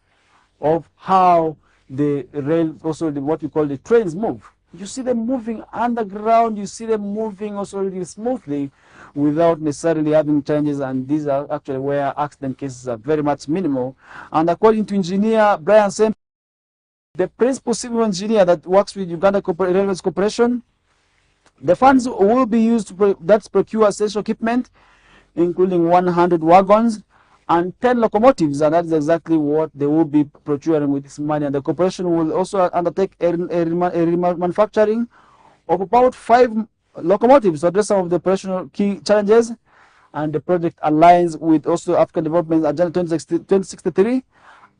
Speaker 1: of how the rail, also what we call the trains move. You see them moving underground, you see them moving also really smoothly without necessarily having changes, and these are actually where accident cases are very much minimal. And according to engineer Brian Sem, the principal civil engineer that works with Uganda Railways Corporation, the funds will be used to procure essential equipment, including 100 wagons and 10 locomotives, and that is exactly what they will be procuring with this money. And the corporation will also undertake a manufacturing of about 5 locomotives to address some of the operational key challenges. and the project aligns with also African Development Agenda 2063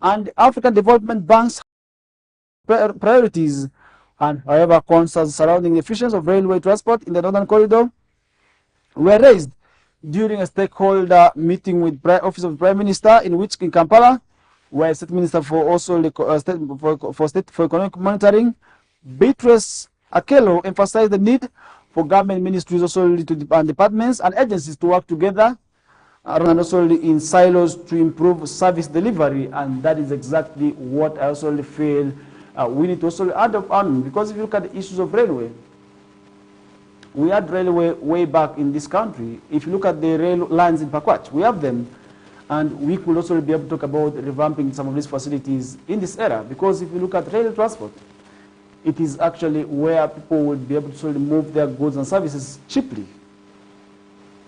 Speaker 1: and African Development Bank's priorities. And however, concerns surrounding the efficiency of railway transport in the Northern Corridor were raised during a stakeholder meeting with Office of the Prime Minister in Kampala, where State Minister for also for Economic Monitoring, Beatrice Akello, emphasized the need for government ministries also and departments and agencies to work together and also in silos to improve service delivery, and that is exactly what I also feel we need to also add up on, because if you look at the issues of railway, we had railway way back in this country. If you look at the rail lines in Pakwach, we have them, and we could also be able to talk about revamping some of these facilities in this era, because if you look at rail transport, it is actually where people would be able to move their goods and services cheaply.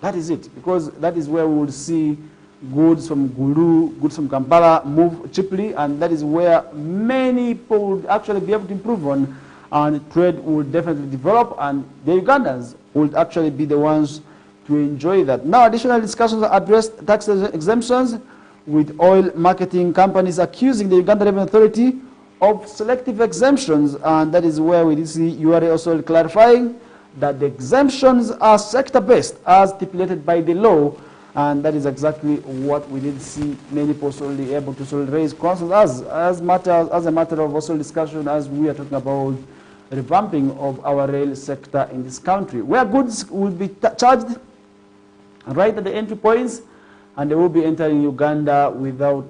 Speaker 1: That is it, because that is where we will see goods from Gulu, goods from Kampala move cheaply, and that is where many people would actually be able to improve on, and trade would definitely develop, and the Ugandans would actually be the ones to enjoy that. Now, additional discussions address tax exemptions, with oil marketing companies accusing the Uganda Revenue Authority of selective exemptions, and that is where we see URA also clarifying that the exemptions are sector-based as stipulated by the law, and that is exactly what we did see many people able to raise concerns as a matter of also discussion as we are talking about revamping of our rail sector in this country, where goods will be charged right at the entry points, and they will be entering Uganda without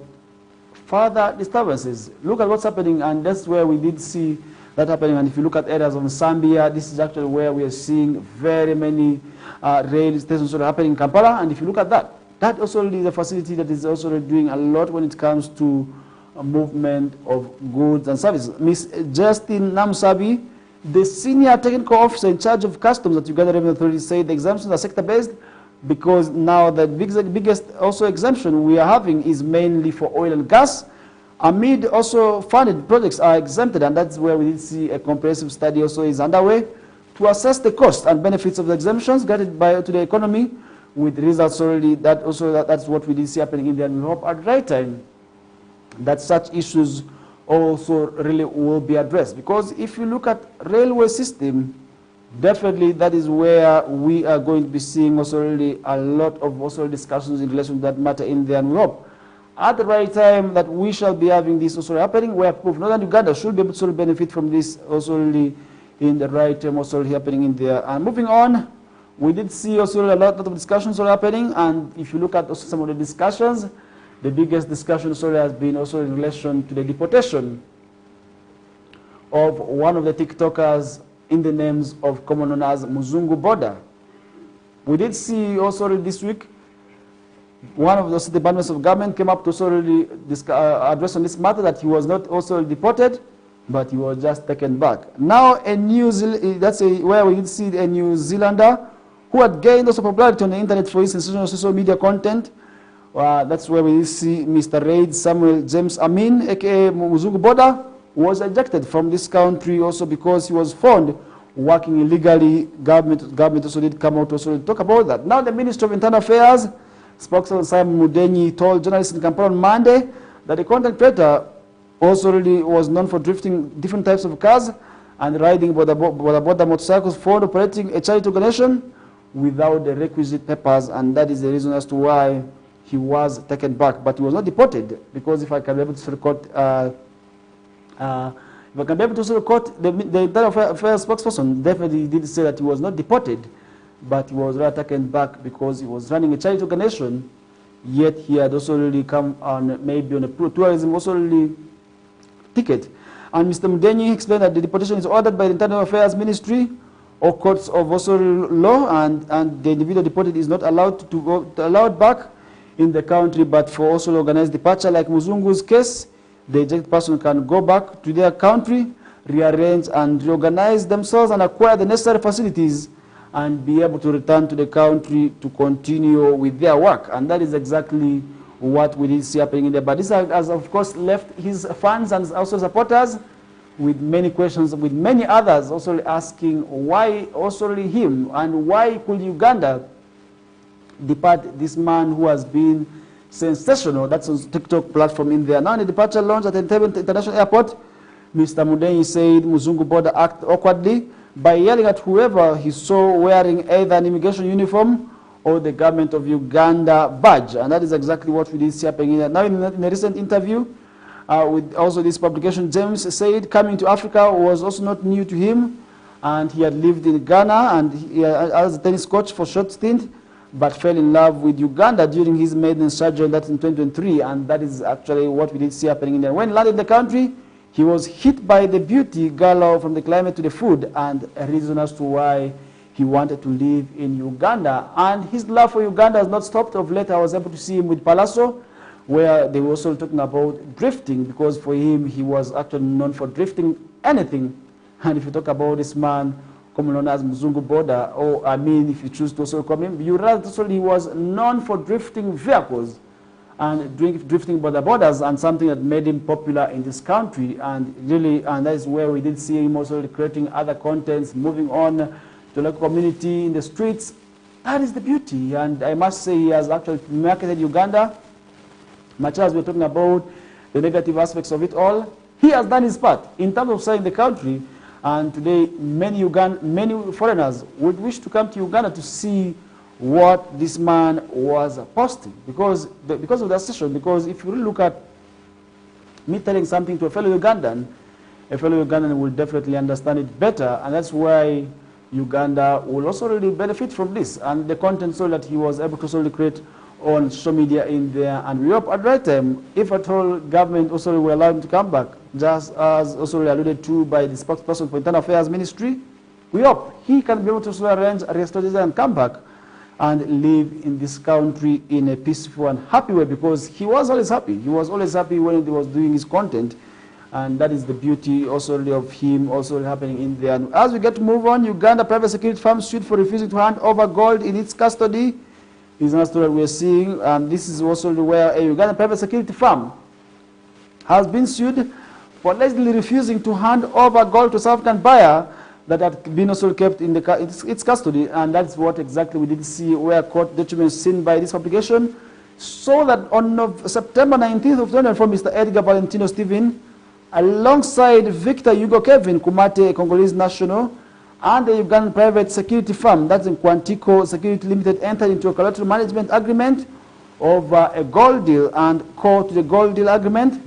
Speaker 1: further disturbances. Look at what's happening, and that's where we did see that happening. And if you look at areas of Zambia, this is actually where we are seeing very many rail stations happening in Kampala. And if you look at that, that also is a facility that is also doing a lot when it comes to movement of goods and services. Ms. Justin Namusabi, the senior technical officer in charge of customs at Uganda Revenue Authority, said the exemptions are sector-based, because now the biggest also exemption we are having is mainly for oil and gas. Amid also funded projects are exempted, and that's where we did see a comprehensive study also is underway to assess the cost and benefits of the exemptions granted to the economy, with results already that's what we did see happening in there. And we hope at the right time that such issues also really will be addressed, because if you look at railway system, definitely that is where we are going to be seeing also really a lot of also discussions in relation to that matter in there, and we hope at the right time that we shall be having this also happening, where people of Northern Uganda should be able to benefit from this also really in the right time also happening in there. And moving on, we did see also a lot of discussions also happening, and if you look at also some of the discussions, the biggest discussion also has been also in relation to the deportation of one of the TikTokers in the names of common known as Muzungu Boda. We did see also this week one of those departments of government came up to really address on this matter, that he was not also deported, but he was just taken back. Now, where we did see a New Zealander who had gained also popularity on the internet for his sensational social media content. That's where we see Mr. Raid Samuel James Amin, aka Muzungu Boda, was ejected from this country also because he was found working illegally. Government also did come out also to talk about that. Now, the Ministry of Internal Affairs spokesman Simon Mudenyi told journalists in Kampala on Monday that the content creator also really was known for drifting different types of cars and riding border motorcycles for operating a charity organization without the requisite papers, and that is the reason as to why he was taken back. But he was not deported, because if I can be able to record, the Internal Affairs spokesperson definitely did say that he was not deported, but he was rather taken back because he was running a charity organization, yet he had also really come on maybe on a tourism also really ticket. And Mr. Mudenyi explained that the deportation is ordered by the Internal Affairs Ministry or courts of also law, and the individual deported is not allowed to go allowed back in the country, but for also organized departure like Muzungu's case, the ejected person can go back to their country, rearrange and reorganize themselves and acquire the necessary facilities and be able to return to the country to continue with their work. And that is exactly what we did see happening in there. But this has, of course, left his fans and also supporters with many questions, with many others also asking why also him, and why could Uganda depart this man who has been sensational. That's on TikTok platform in there. Now in the departure lounge at Entebbe International Airport, Mr. Mudenyi said Muzungu Boda acted awkwardly by yelling at whoever he saw wearing either an immigration uniform or the government of Uganda badge. And that is exactly what we did see happening here. Now in a recent interview with also this publication, James said coming to Africa was also not new to him, and he had lived in Ghana and he, as a tennis coach for a short stint, but fell in love with Uganda during his maiden sojourn, that's in 2023, and that is actually what we did see happening in there. When he landed in the country, he was hit by the beauty galore from the climate to the food, and a reason as to why he wanted to live in Uganda. And his love for Uganda has not stopped. Of late, I was able to see him with Palazzo, where they were also talking about drifting, because for him, he was actually known for drifting anything. And if you talk about this man, commonly known as Muzungu Boda, or I mean, if you choose to also call him, you realize also he was known for drifting vehicles and drifting by the borders, and something that made him popular in this country. And really, and that is where we did see him also creating other contents, moving on to the local community in the streets. That is the beauty. And I must say, he has actually marketed Uganda. Much as we're talking about the negative aspects of it all, he has done his part in terms of selling the country. And today, many foreigners would wish to come to Uganda to see what this man was posting, because of the session. Because if you really look at me telling something to a fellow Ugandan will definitely understand it better, and that's why Uganda will also really benefit from this. And the content so that he was able to also create on social media in there, and we hope at the right time, if at all government also will allow him to come back, just as also alluded to by the spokesperson for Internal Affairs Ministry, we hope he can be able to also arrange a restoration and come back and live in this country in a peaceful and happy way, because he was always happy. He was always happy when he was doing his content, and that is the beauty also of him also happening in there. And as we get to move on, Uganda private security firm sued for refusing to hand over gold in its custody. Is another story we're seeing, and this is also where a Ugandan private security firm has been sued for allegedly refusing to hand over gold to a South African buyer that had been also kept in its custody. And that's what exactly we did see, where court documents seen by this publication, so that on September 19th of 2024, Mr. Edgar Valentino Stephen, alongside Victor Hugo Kevin Kumate, a Congolese national, and the Ugandan private security firm, that's in Quantico Security Limited, entered into a collateral management agreement over a gold deal, and core to the gold deal agreement,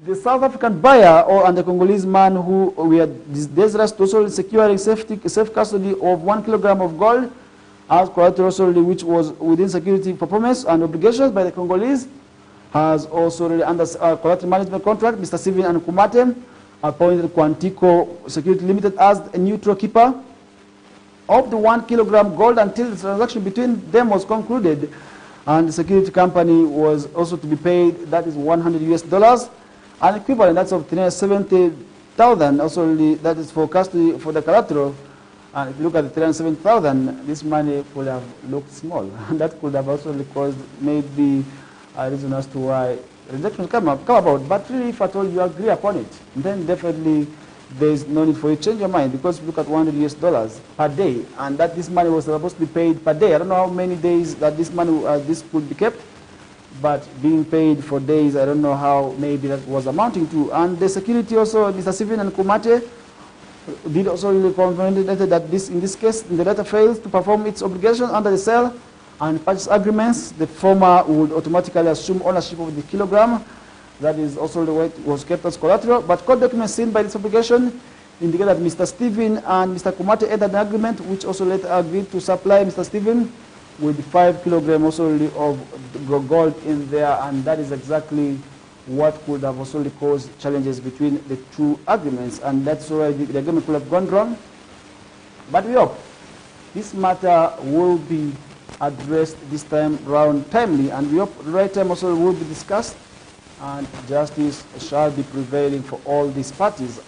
Speaker 1: the South African buyer and the Congolese man who were desirous to also securing safe custody of 1 kilogram of gold as collateral, which was within security performance and obligations by the Congolese, has also under collateral management contract, Mr. Steven and Kumate appointed Quantico Security Limited as a neutral keeper of the 1 kilogram gold until the transaction between them was concluded. And the security company was also to be paid, that is $100, an equivalent, that's of 370,000, also that is for custody for the collateral. And if you look at the 370,000, this money could have looked small. And that could have also caused maybe a reason as to why rejection come about. But really, if at all you agree upon it, then definitely there is no need for you to change your mind, because look at $100 per day, and that this money was supposed to be paid per day. I don't know how many days that this money this could be kept, but being paid for days, I don't know how maybe that was amounting to. And the security also, Mr. Steven and Kumate did also really confirm that this, in this case, the letter fails to perform its obligation under the sale and purchase agreements. The former would automatically assume ownership of the kilogram. That is also the way it was kept as collateral. But court documents seen by this obligation indicate that Mr. Steven and Mr. Kumate entered an agreement which also later agreed to supply Mr. Steven with 5 kilograms also of gold in there, and that is exactly what could have also caused challenges between the two agreements, and that's why the agreement could have gone wrong. But we hope this matter will be addressed this time round timely, and we hope the right time also will be discussed and justice shall be prevailing for all these parties.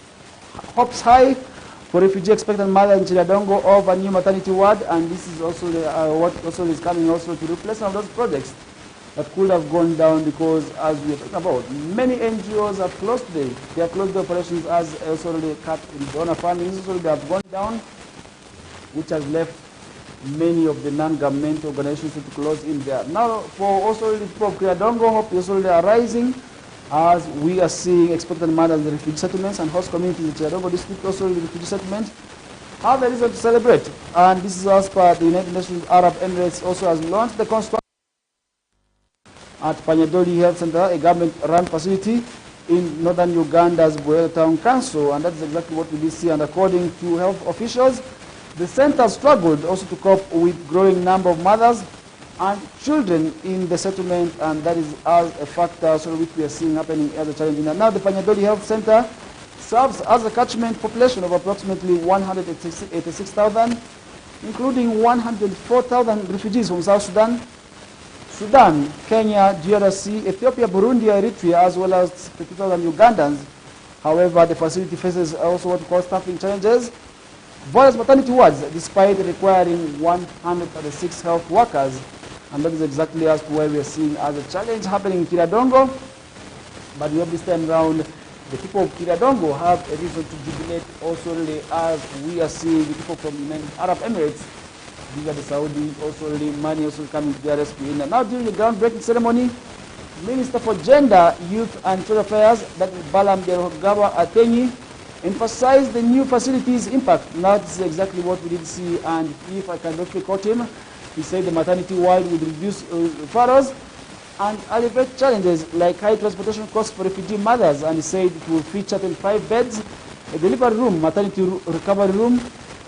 Speaker 1: Hopes high for refugee expectant mother in Chiladongo of a new maternity ward, and this is also what also is coming also to replacement of those projects that could have gone down, because as we are talking about, many NGOs have closed today. They have closed the operations as also cut in donor funding. Also they have gone down, which has left many of the non-governmental organizations to close in there. Now, for also the people of Kiradongo, hope is also are rising as we are seeing expected mothers in the refugee settlements and host communities in Kiradongo district, also in the refugee settlement, have a reason to celebrate. And this is as per the United Nations Arab Emirates also has launched the construction at Panyadoli Health Center, a government-run facility in northern Uganda's Bwera Town Council, and that's exactly what we did see. And according to health officials, the center struggled also to cope with growing number of mothers and children in the settlement, and that is as a factor so which we are seeing happening as a challenge. Now the Panyadoli Health Center serves as a catchment population of approximately 186,000, including 104,000 refugees from South Sudan, Kenya, DRC, Ethiopia, Burundi, Eritrea, as well as 50,000 Ugandans. However, the facility faces also what we call staffing challenges. Various maternity wards, despite requiring 136 health workers, and that is exactly as to why we are seeing as a challenge happening in Kiradongo. But we hope this time around, the people of Kiradongo have a reason to jubilate also really, as we are seeing the people from the United Arab Emirates. These are the Saudi, also really money also coming to their rescue. Now during the groundbreaking ceremony, Minister for Gender, Youth and Child Affairs, that is Balam Derogawa Atenyi, emphasized the new facility's impact. Now this is exactly what we did see, and if I can directly quote him, he said the maternity ward would reduce referrals and alleviate challenges like high transportation costs for refugee mothers, and he said it will feature 25 beds, a delivery room, maternity recovery room,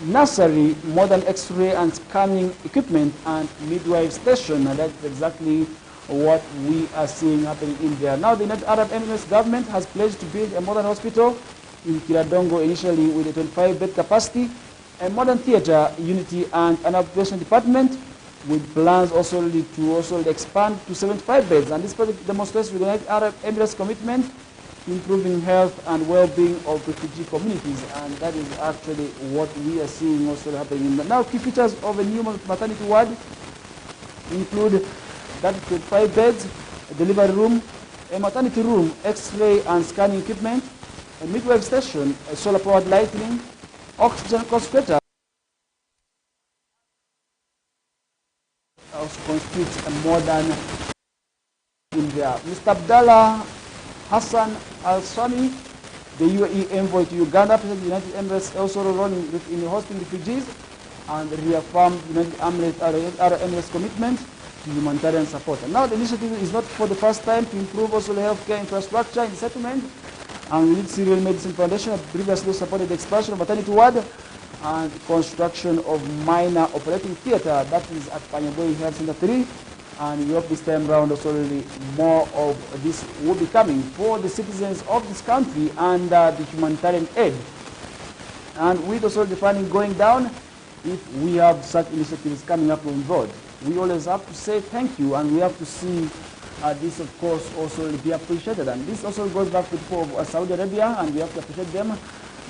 Speaker 1: nursery, modern X-ray and scanning equipment, and midwife station, and that's exactly what we are seeing happening in there. Now the United Arab Emirates government has pledged to build a modern hospital in Kiradongo initially with a 25-bed capacity, a modern theater, unity, and an outpatient department, with plans also to also expand to 75 beds. And this project demonstrates the United Arab Emirates commitment to improving health and well-being of refugee communities, and that is actually what we are seeing also happening. Now, key features of a new maternity ward include that 25 beds, a delivery room, a maternity room, X-ray and scanning equipment, a midwife station, a solar-powered lighting, oxygen concentrator, also constitutes a modern in there. Mr. Abdallah Hassan Al-Sami, the UAE envoy to Uganda, President of the United Emirates, also running in hosting refugees, and reaffirmed United Arab Emirates commitment to humanitarian support. And now the initiative is not for the first time to improve also the healthcare infrastructure in the settlement, and the Syrian Medicine Foundation have previously supported the expansion of maternity ward and construction of minor operating theater, that is at Panyadoli Health Center 3, and we hope this time around also really more of this will be coming for the citizens of this country and the humanitarian aid. And with also the funding going down, if we have such initiatives coming up on board, we always have to say thank you, and we have to see this, of course, also be appreciated. And this also goes back to the people of Saudi Arabia, and we have to appreciate them,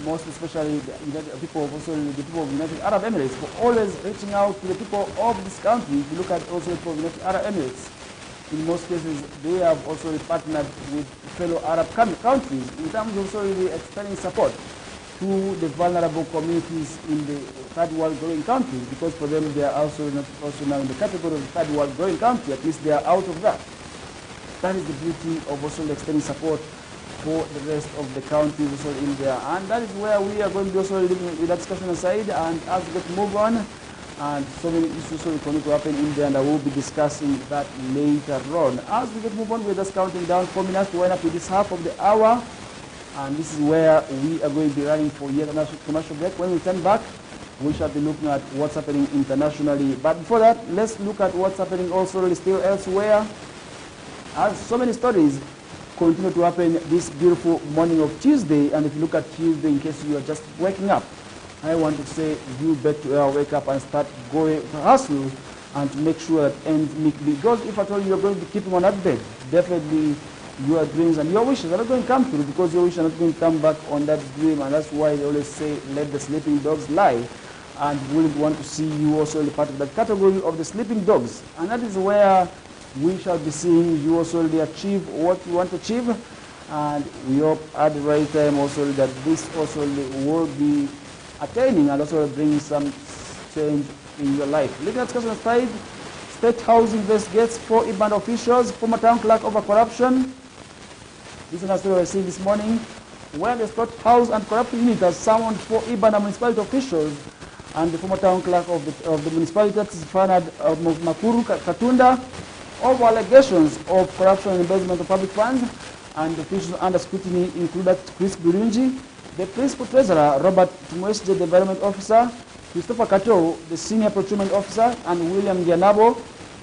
Speaker 1: most especially the people of also the people of the United Arab Emirates, for always reaching out to the people of this country. If you look at also the people of the United Arab Emirates, in most cases they have also partnered with fellow Arab countries in terms of also really extending support to the vulnerable communities in the third world growing countries, because for them they are also not also now in the category of the third world growing country. At least they are out of that. That is the beauty of also extending support for the rest of the countries also in there. And that is where we are going to be also leaving with that discussion aside, and as we get to move on, and so many issues will continue to happen in there, and I will be discussing that later on. As we get to move on, we're just counting down 4 minutes to wind up with this half of the hour, and this is where we are going to be running for yet another commercial break. When we turn back, we shall be looking at what's happening internationally. But before that, let's look at what's happening also still elsewhere, as so many stories continue to happen this beautiful morning of Tuesday. And if you look at Tuesday, in case you are just waking up, I want to say you better wake up and start going to hustle and to make sure that ends meet. Because if at all you're going to be keeping on that bed, definitely your dreams and your wishes are not going to come true, because your wishes are not going to come back on that dream. And that's why they always say, let the sleeping dogs lie. And we want to see you also in part of that category of the sleeping dogs. And that is where we shall be seeing you also achieve what you want to achieve. And we hope at the right time also that this also will be attaining and also bring some change in your life. Leading at question 5, State House investigates 4 IBAN officials, former town clerk over corruption. This is a story I seen this morning, where the State House and Corruption Unit has summoned 4 IBAN municipality officials and the former town clerk of the municipality, that is Fanad Makuru Katunda, over allegations of corruption and embezzlement of public funds, and officials under scrutiny included Chris Burunji, the principal treasurer, Robert Tumwesje, the environment officer, Christopher Kato, the senior procurement officer, and William Gianabo,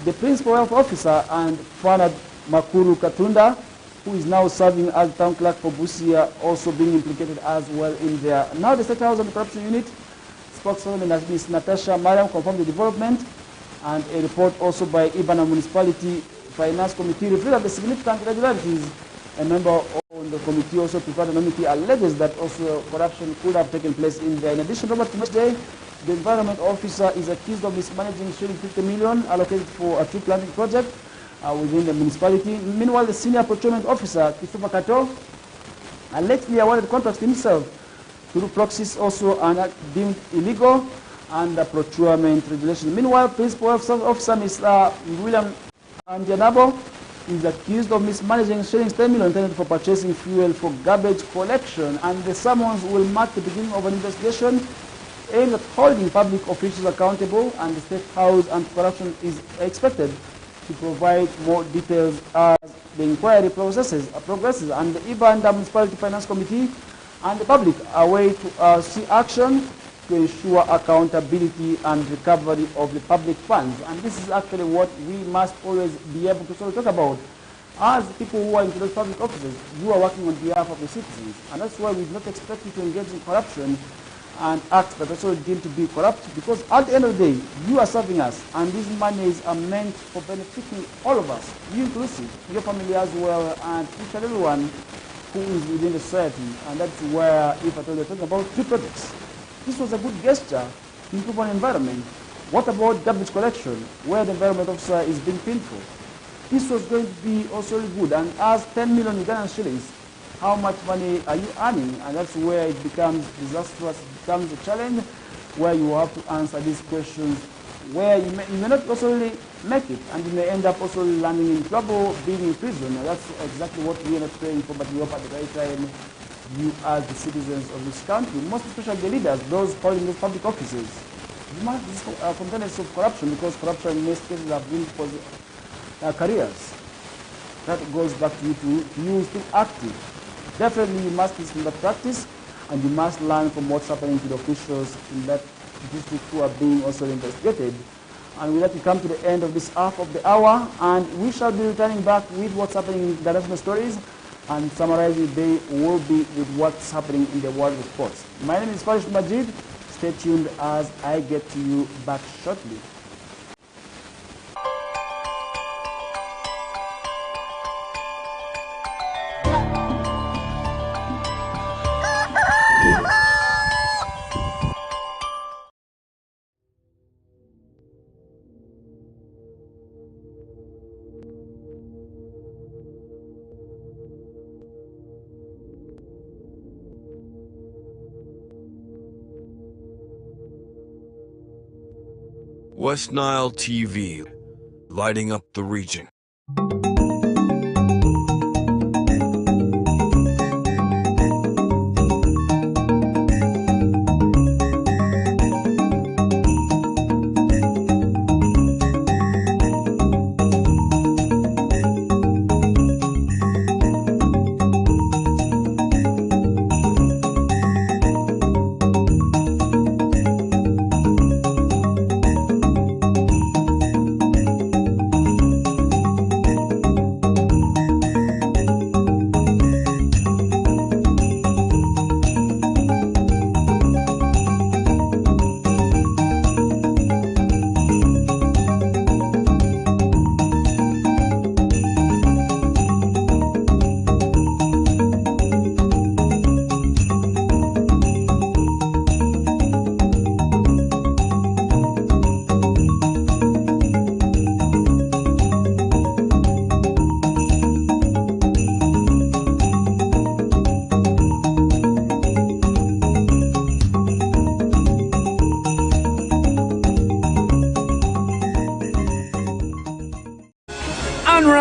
Speaker 1: the principal health officer, and Fanad Makuru Katunda, who is now serving as town clerk for Busia, also being implicated as well in there. Now the State House and the Corruption Unit spokeswoman Ms. Natasha Mariam confirmed the development, and a report also by Ibana Municipality Finance Committee revealed that the significant irregularities. A member on the committee also prepared a committee alleges that also corruption could have taken place in there. In addition, Robert Tumesde, the environment officer, is accused of mismanaging shilling 50 million allocated for a tree planting project within the municipality. Meanwhile, the senior procurement officer, Christopher Kato, allegedly awarded contracts to himself through proxies also and deemed illegal under procurement regulation. Meanwhile, principal officer Mr. William Anjanabo is accused of mismanaging shillings 10 million intended for purchasing fuel for garbage collection, and the summons will mark the beginning of an investigation aimed at holding public officials accountable, and the State House and Corruption is expected to provide more details as the inquiry progresses, and the IBAN Municipality Finance Committee and the public await to see action to ensure accountability and recovery of the public funds. And this is actually what we must always be able to sort of talk about. As people who are into those public offices, you are working on behalf of the citizens, and that's why we do not expect you to engage in corruption and acts that also deemed to be corrupt, because at the end of the day, you are serving us, and these monies are meant for benefiting all of us, you inclusive, your family as well, and each and everyone who is within the society. And that's where, if at all, we're talking about 2 projects. This was a good gesture to improve on environment. What about garbage collection, where the environment officer is being paid for? This was going to be also really good. And as 10 million Ugandan shillings, how much money are you earning? And that's where it becomes disastrous, it becomes a challenge, where you have to answer these questions, where you may not also really make it, and you may end up also landing in trouble, being in prison. And that's exactly what we are not praying for, but we hope at the right time, you as the citizens of this country, most especially the leaders, those holding those public offices, you must be contenders of corruption, because corruption in most cases have been for careers. That goes back to you to use to active. Definitely you must listen to that practice, and you must learn from what's happening to the officials in that district who are being also investigated. And with that, we come to the end of this half of the hour, and we shall be returning back with what's happening in the national stories, and summarizing the day will be with what's happening in the world of sports. My name is Farish Majid. Stay tuned as I get to you back shortly.
Speaker 2: West Nile TV, lighting up the region.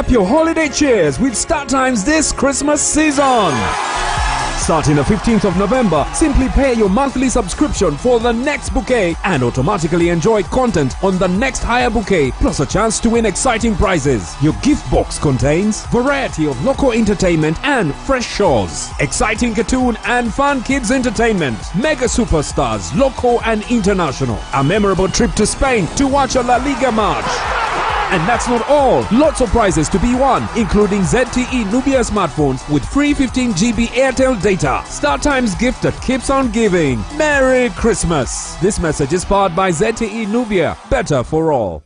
Speaker 3: Unwrap your holiday cheers with Start Times this Christmas season. Starting the 15th of November, simply pay your monthly subscription for the next bouquet and automatically enjoy content on the next higher bouquet, plus a chance to win exciting prizes. Your gift box contains variety of local entertainment and fresh shows, exciting cartoon and fun kids entertainment, mega superstars, local and international, a memorable trip to Spain to watch a La Liga match. And that's not all. Lots of prizes to be won, including ZTE Nubia smartphones with free 15 GB Airtel data. Start Times gift that keeps on giving. Merry Christmas. This message is powered by ZTE Nubia. Better for all.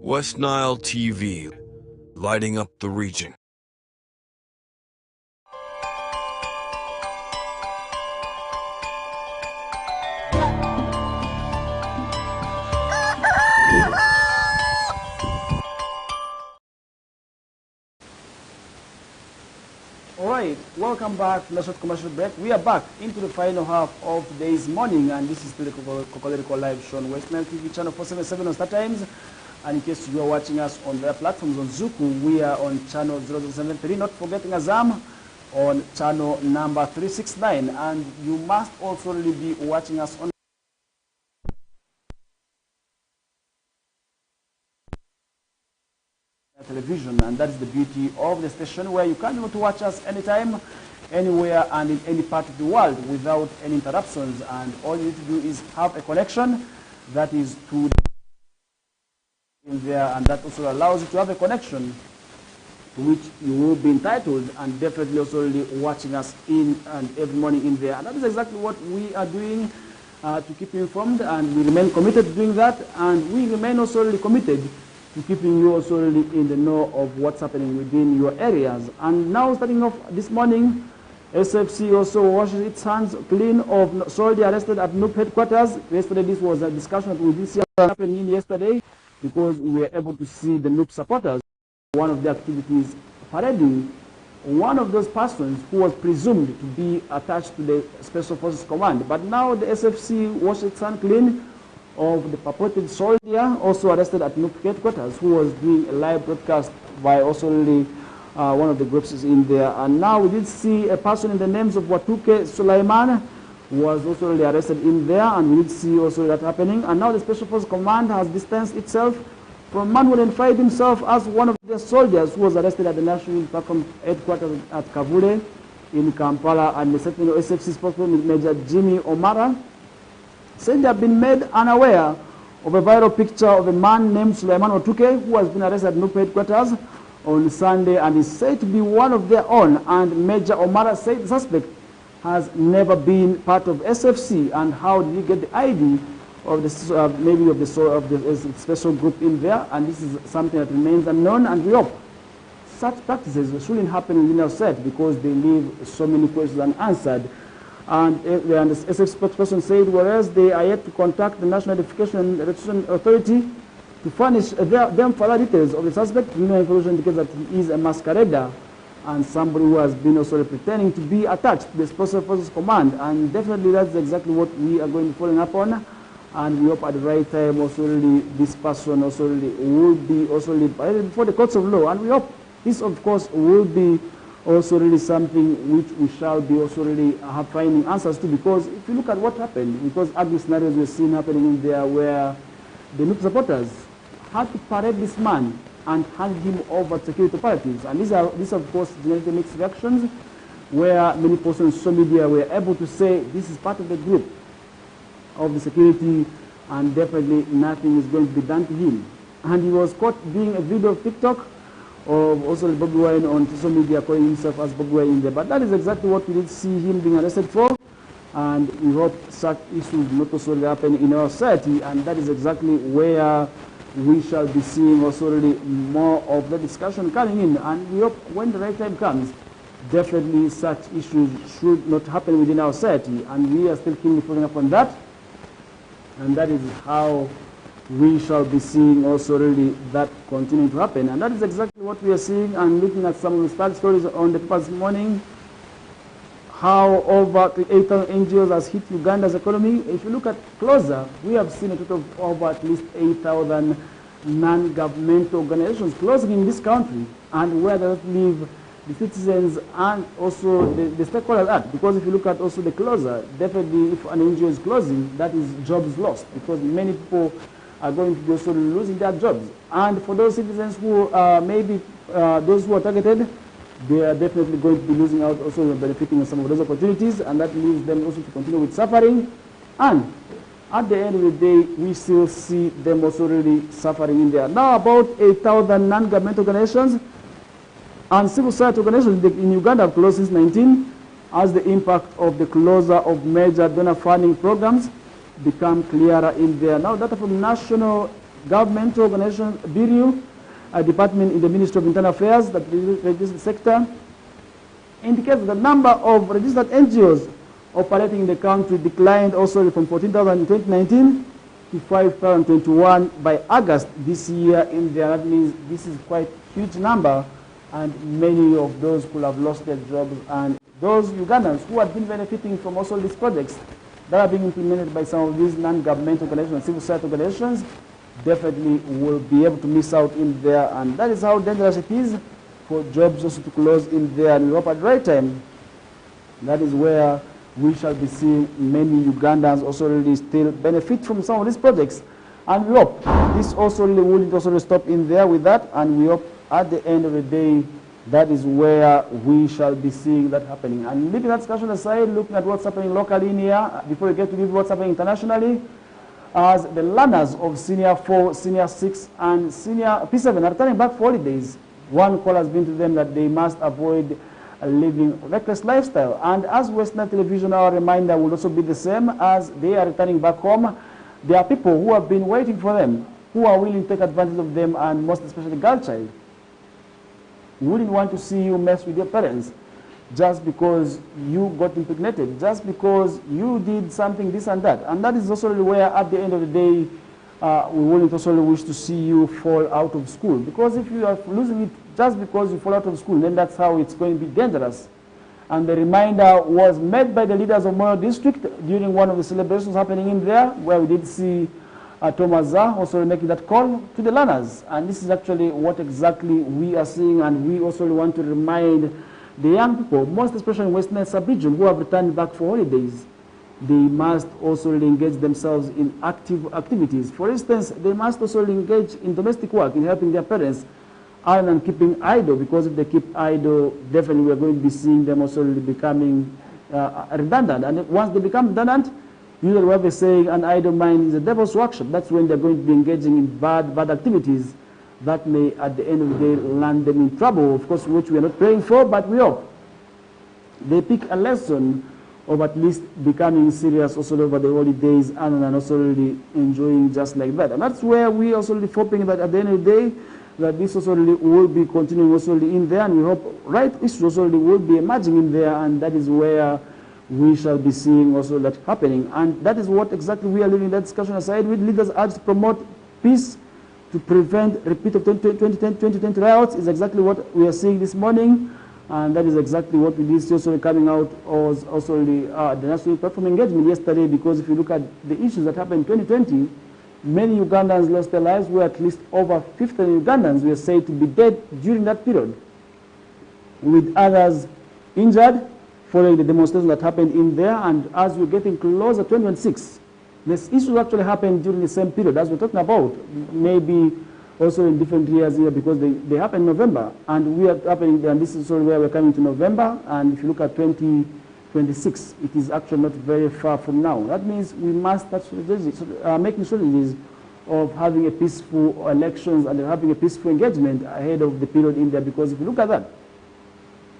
Speaker 2: West Nile TV, lighting up the region.
Speaker 1: Alright, welcome back from the short commercial break. We are back into the final half of today's morning, and this is the KOKOLIRIKO live show on West Nile TV channel 477 on Star Times. And in case you are watching us on their platforms on Zuku, we are on channel 0073, not forgetting Azam on channel number 369. And you must also really be watching us on television, and that is the beauty of the station, where you can be able to watch us anytime, anywhere, and in any part of the world without any interruptions. And all you need to do is have a connection that is to in there, and that also allows you to have a connection to which you will be entitled, and definitely also really watching us in and every morning in there. And that is exactly what we are doing to keep you informed, and we remain committed to doing that, and we remain also really committed to keeping you also really in the know of what's happening within your areas. And now, starting off this morning, SFC also washes its hands clean of soldiers arrested at NUP headquarters. Yesterday, this was a discussion that we did see happening yesterday, because we were able to see the NUP supporters, one of the activities, parading one of those persons who was presumed to be attached to the Special Forces Command. But now the SFC washed its hands clean of the purported soldier also arrested at NUP headquarters, who was doing a live broadcast by also really one of the groups is in there. And now we did see a person in the names of Watuke Sulaiman was also really arrested in there, and we did see also that happening. And now the Special Force Command has distanced itself from man who identified himself as one of the soldiers who was arrested at the National Platform headquarters at Kavule in Kampala. And the Sentinel SFC spokesman, Major Jimmy Omara, said they have been made unaware of a viral picture of a man named Sulaiman Watuke who has been arrested at NUP headquarters on Sunday and is said to be one of their own. And Major Omara said the suspect has never been part of SFC. And how did he get the ID of the maybe of the special group in there? And this is something that remains unknown, and we hope such practices shouldn't happen within our set because they leave so many questions unanswered. And the SFC spokesperson said, whereas they are yet to contact the National Identification and Registration Authority to furnish them further details of the suspect, information indicates that he is a masquerader and somebody who has been also pretending to be attached to the Special Forces Command. And definitely that's exactly what we are going to follow up on. And we hope at the right time also really this person also really will be also really before the courts of law. And we hope this, of course, will be also really something which we shall be also really finding answers to, because if you look at what happened, because ugly scenarios we're seeing happening in there where the NUP supporters had to parade this man and hand him over to security operatives. And these, of course, generated mixed reactions where many persons on social media were able to say this is part of the group of the security and definitely nothing is going to be done to him. And he was caught doing a video of TikTok of also Bobby Wine on social media calling himself as Bobby Wine in there. But that is exactly what we did see him being arrested for. And we hope such issues not also happen in our society. And that is exactly where we shall be seeing also really more of the discussion coming in. And we hope when the right time comes, definitely such issues should not happen within our society. And we are still keenly following up on that. And that is how we shall be seeing also really that continuing to happen. And that is exactly what we are seeing. And looking at some of the start stories on the paper this morning, how over 8,000 NGOs has hit Uganda's economy. If you look at closer, we have seen a total of over at least 8,000 non-governmental organizations closing in this country, and where does that leave the citizens and also the stakeholders at? Because if you look at also the closer, definitely if an NGO is closing, that is jobs lost, because many people are going to be also losing their jobs. And for those citizens who maybe those who are targeted, they are definitely going to be losing out, also benefiting some of those opportunities, and that leaves them also to continue with suffering. And at the end of the day, we still see them also really suffering in there. Now about 8,000 non-governmental organizations and civil society organizations in Uganda have closed since 2019, as the impact of the closure of major donor funding programs become clearer in there. Now data from National Governmental Organization Bureau, a department in the Ministry of Internal Affairs that registers the sector, indicates that the number of registered NGOs operating in the country declined also from 14,000 in 2019 to 5,021 by August this year in there. That means this is quite a huge number, and many of those could have lost their jobs. And those Ugandans who have been benefiting from also these projects that are being implemented by some of these non-governmental organizations, civil society organizations, definitely will be able to miss out in there. And that is how dangerous it is for jobs also to close in there. And we hope at the right time, that is where we shall be seeing many Ugandans also really still benefit from some of these projects. And we hope this also really wouldn't also stop in there with that. And we hope at the end of the day, that is where we shall be seeing that happening. And leaving that discussion aside, looking at what's happening locally in here, before we get to what's happening internationally, as the learners of Senior 4, Senior 6, and Senior P7 are returning back for holidays, one call has been to them that they must avoid living a reckless lifestyle. And as Western Television, our reminder will also be the same. As they are returning back home, there are people who have been waiting for them, who are willing to take advantage of them, and most especially the girl child. You wouldn't want to see you mess with your parents just because you got impregnated, just because you did something, this and that. And that is also where, at the end of the day, we wouldn't also wish to see you fall out of school. Because if you are losing it just because you fall out of school, then that's how it's going to be dangerous. And the reminder was made by the leaders of Moyo District during one of the celebrations happening in there, where we did see Thomas also making that call to the learners. And this is actually what exactly we are seeing, and we also want to remind the young people, most especially in Western sub-region, who have returned back for holidays. They must also engage themselves in active activities. For instance, they must also engage in domestic work, in helping their parents, other than keeping idle, because if they keep idle, definitely we are going to be seeing them also becoming redundant. And once they become redundant, usually we have a saying, an idle mind is a devil's workshop. That's when they're going to be engaging in bad activities that may, at the end of the day, land them in trouble, of course, which we are not praying for, but we hope. They pick a lesson of at least becoming serious also over the holidays and also really enjoying just like that. And that's where we also really hoping that at the end of the day, that this also really will be continuing also really in there, and we hope right issues also really will be emerging in there, and that is where we shall be seeing also that happening. And that is what exactly we are leaving that discussion aside with. Leaders urge to promote peace to prevent repeat of 2020 riots is exactly what we are seeing this morning. And that is exactly what we did see also coming out of also the National Platform Engagement yesterday, because if you look at the issues that happened in 2020, many Ugandans lost their lives, where at least over 50 Ugandans were said to be dead during that period, with others injured following the demonstration that happened in there. And as we're getting closer to 2026, this issue actually happened during the same period as we're talking about, maybe also in different years here, because they happen in November, and we are happening there, and this is where we're coming to November. And if you look at 2026, it is actually not very far from now. That means we must start making strategies of having a peaceful elections and having a peaceful engagement ahead of the period in there, because if you look at that,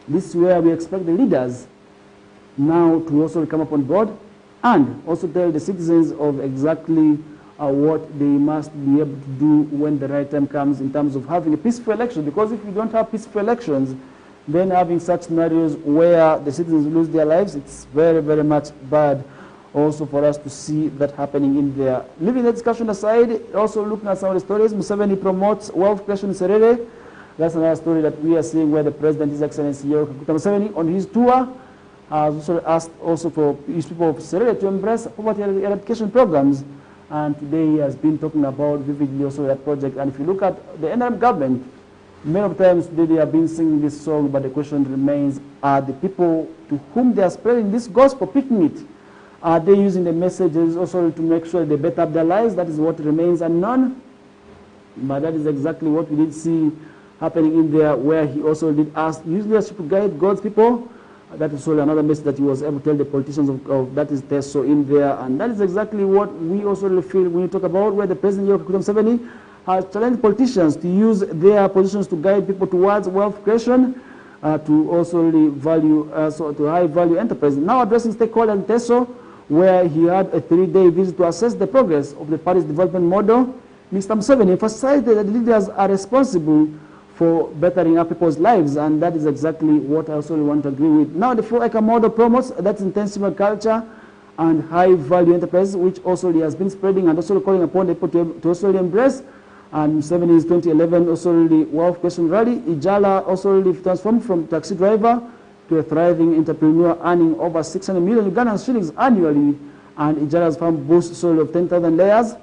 Speaker 1: this is where we expect the leaders now to also come up on board and also tell the citizens of exactly what they must be able to do when the right time comes in terms of having a peaceful election. Because if we don't have peaceful elections, then having such scenarios where the citizens lose their lives, it's very, very much bad also for us to see that happening in there. Leaving the discussion aside, also looking at some of the stories, Museveni promotes wealth creation in Serere. That's another story that we are seeing, where the President, His Excellency Museveni, on his tour, has also asked also for his people of Serere to embrace poverty eradication programs. And today he has been talking about vividly also that project. And if you look at the NRM government, many of times today they have been singing this song, but the question remains, are the people to whom they are spreading this gospel picking it? Are they using the messages also to make sure they better up their lives? That is what remains unknown. But that is exactly what we did see happening in there, where he also did ask, use leadership to guide God's people. That is also another message that he was able to tell the politicians of that is there, so in there. And that is exactly what we also really feel when you talk about where the President Museveni has challenged politicians to use their positions to guide people towards wealth creation, to also really value, to high value enterprise. Now addressing stakeholders in Teso, where he had a 3-day visit to assess the progress of the party's development model, Mr. Museveni emphasized that the leaders are responsible for bettering up people's lives, and that is exactly what I also want to agree with. Now the 4-acre model promotes that's intensive agriculture and high-value enterprise, which also he has been spreading and also calling upon the people to also embrace. And Museveni's 2011 also really wealth creation rally, Ijala also really transformed from taxi driver to a thriving entrepreneur, earning over 600 million Ugandan shillings annually. And Ijala's farm boasts sold of 10,000 layers,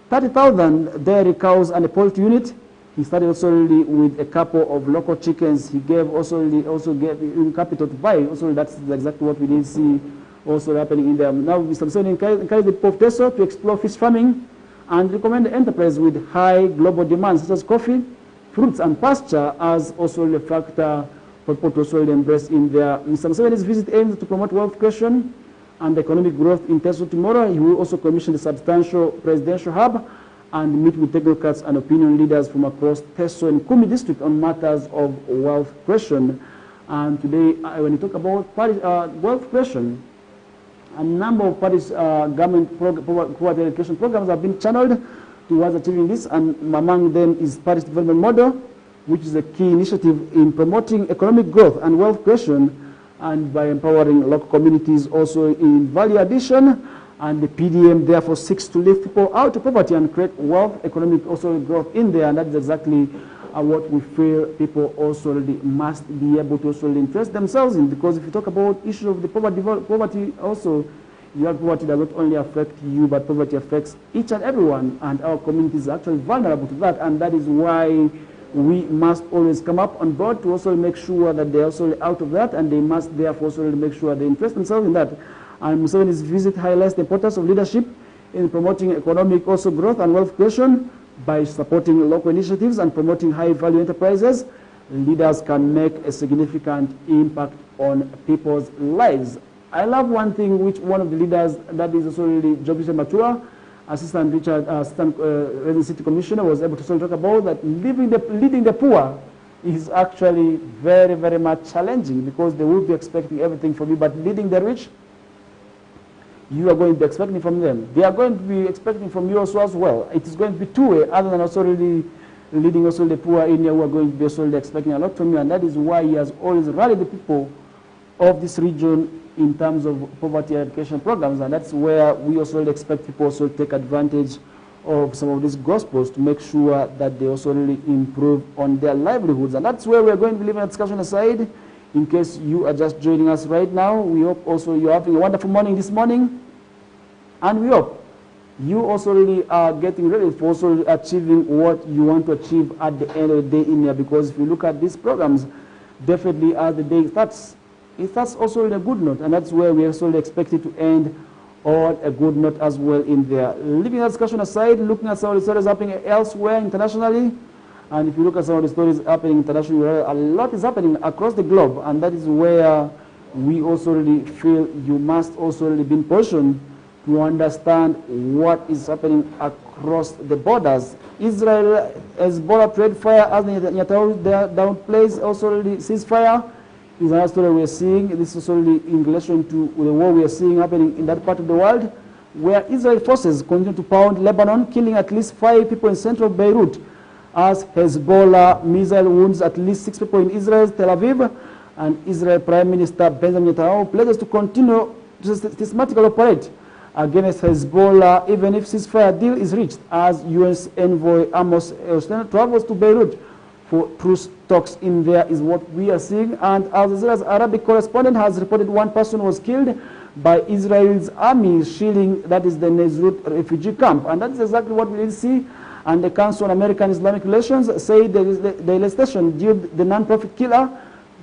Speaker 1: 30,000 dairy cows and a poultry unit. He started also really with a couple of local chickens. He gave also gave capital to buy. Also, that's exactly what we did see also happening in there. Now, Mr. Museveni encouraged the people of Teso to explore fish farming and recommend the enterprise with high global demands, such as coffee, fruits, and pasture, as also a factor for people to also embrace in there. Mr. Museveni's visit aims to promote wealth creation and economic growth in Teso. Tomorrow, he will also commission the substantial presidential hub and meet with technocrats and opinion leaders from across Teso and Kumi district on matters of wealth creation. And today, when you talk about wealth creation, a number of parties' government poverty education programs have been channeled towards achieving this, and among them is Paris Development Model, which is a key initiative in promoting economic growth and wealth creation, and by empowering local communities also in value addition. And the PDM therefore seeks to lift people out of poverty and create wealth, economic also growth in there. And that is exactly what we feel people also really must be able to also interest themselves in. Because if you talk about issues of the poverty also You have poverty does not only affect you, but poverty affects each and everyone, and our community is actually vulnerable to that, and that is why we must always come up on board to also make sure that they're also out of that, and they must therefore also make sure they invest themselves in that. And Museveni's visit highlights the importance of leadership in promoting economic also growth and wealth creation by supporting local initiatives and promoting high-value enterprises. Leaders can make a significant impact on people's lives. I love one thing which one of the leaders, that is also really Jobisha Matua, Assistant Resident City Commissioner, was able to sort of talk about that leading the poor is actually very, very much challenging, because they will be expecting everything from you, but leading the rich, you are going to be expecting from them. They are going to be expecting from you also as well. It is going to be two-way, other than also really leading also the poor in here who are going to be also really expecting a lot from you, and that is why he has always rallied the people of this region in terms of poverty eradication programs, and that's where we also expect people also to take advantage of some of these gospels to make sure that they also really improve on their livelihoods. And that's where we're going to be leaving a discussion aside. In case you are just joining us right now, we hope also you're having a wonderful morning this morning, and we hope you also really are getting ready for also achieving what you want to achieve at the end of the day in here, because if you look at these programs, definitely as the day starts, it starts also on a good note, and that's where we are also expected to end on a good note as well in there. Leaving that discussion aside, looking at some of the stories happening elsewhere internationally, and if you look at some of the stories happening internationally, a lot is happening across the globe, and that is where we also really feel you must also really be in position to understand what is happening across the borders. Israel has border trade fire as Netanyahu downplays also really ceasefire. Is another story we're seeing. This is only in relation to the war we are seeing happening in that part of the world, where Israel forces continue to pound Lebanon, killing at least 5 people in central Beirut, as Hezbollah missile wounds at least 6 people in Israel's Tel Aviv, and Israel Prime Minister Benjamin Netanyahu pledges to continue to systematically operate against Hezbollah, even if ceasefire deal is reached, as UN's envoy Amos Hochstein travels to Beirut for truce talks in there, is what we are seeing. And Al Jazeera's Arabic correspondent has reported one person was killed by Israel's army shielding, that is the Nezrut refugee camp. And that is exactly what we did see. And the Council on American Islamic Relations say the legislation due the non-profit killer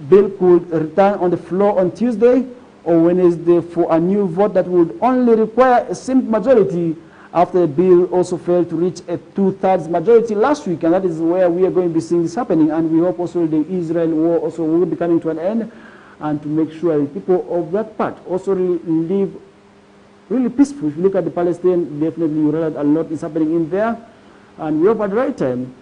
Speaker 1: bill could return on the floor on Tuesday or Wednesday for a new vote that would only require a simple majority, after the bill also failed to reach a 2/3 majority last week. And that is where we are going to be seeing this happening. And we hope also the Israel war also will be coming to an end, and to make sure the people of that part also live really peaceful. If you look at the Palestinians, definitely you realize a lot is happening in there. And we hope at the right time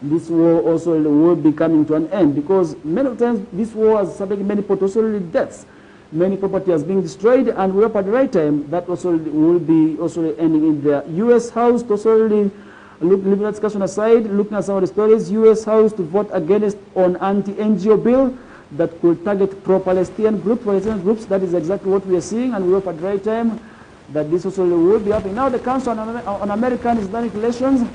Speaker 1: this war also will be coming to an end, because many of times this war has happened many potential deaths. Many property has been destroyed, and we hope at the right time that also will be also ending in the U.S. House to also leaving that discussion aside, looking at some of the stories. U.S. House to vote against on anti-NGO bill that could target pro-Palestinian groups. That is exactly what we are seeing, and we hope at the right time that this also will be happening. Now the Council on American Islamic Relations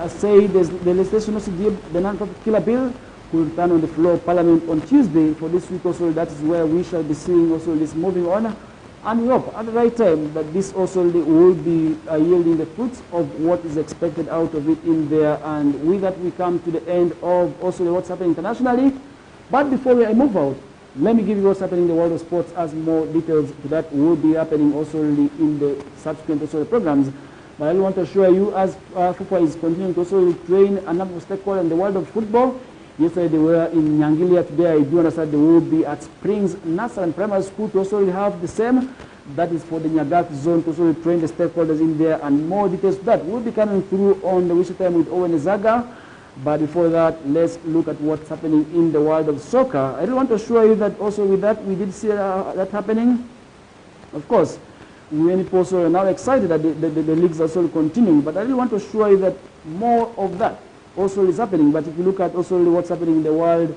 Speaker 1: say the legislation also the non-profit killer bill will return on the floor of Parliament on Tuesday for this week also. That is where we shall be seeing also this moving on. And we hope at the right time that this also will be yielding the fruits of what is expected out of it in there. And with that we come to the end of also what's happening internationally. But before we move out, let me give you what's happening in the world of sports, as more details to that will be happening also in the subsequent also the programs. But I want to assure you, as FIFA is continuing to also train a number of stakeholders in the world of football. Yesterday they were in Nyangilia. Today I do understand they will be at Springs Nursery and Primary School to also have the same. That is for the Nyagat zone to also train the stakeholders in there, and more details to that will be coming through on the Wish Time with Owen Zaga. But before that, let's look at what's happening in the world of soccer. I really want to assure you that also with that we did see that happening. Of course, many people also are now excited that the leagues are also continuing, but I really want to assure you that more of that also is happening. But if you look at also what's happening in the world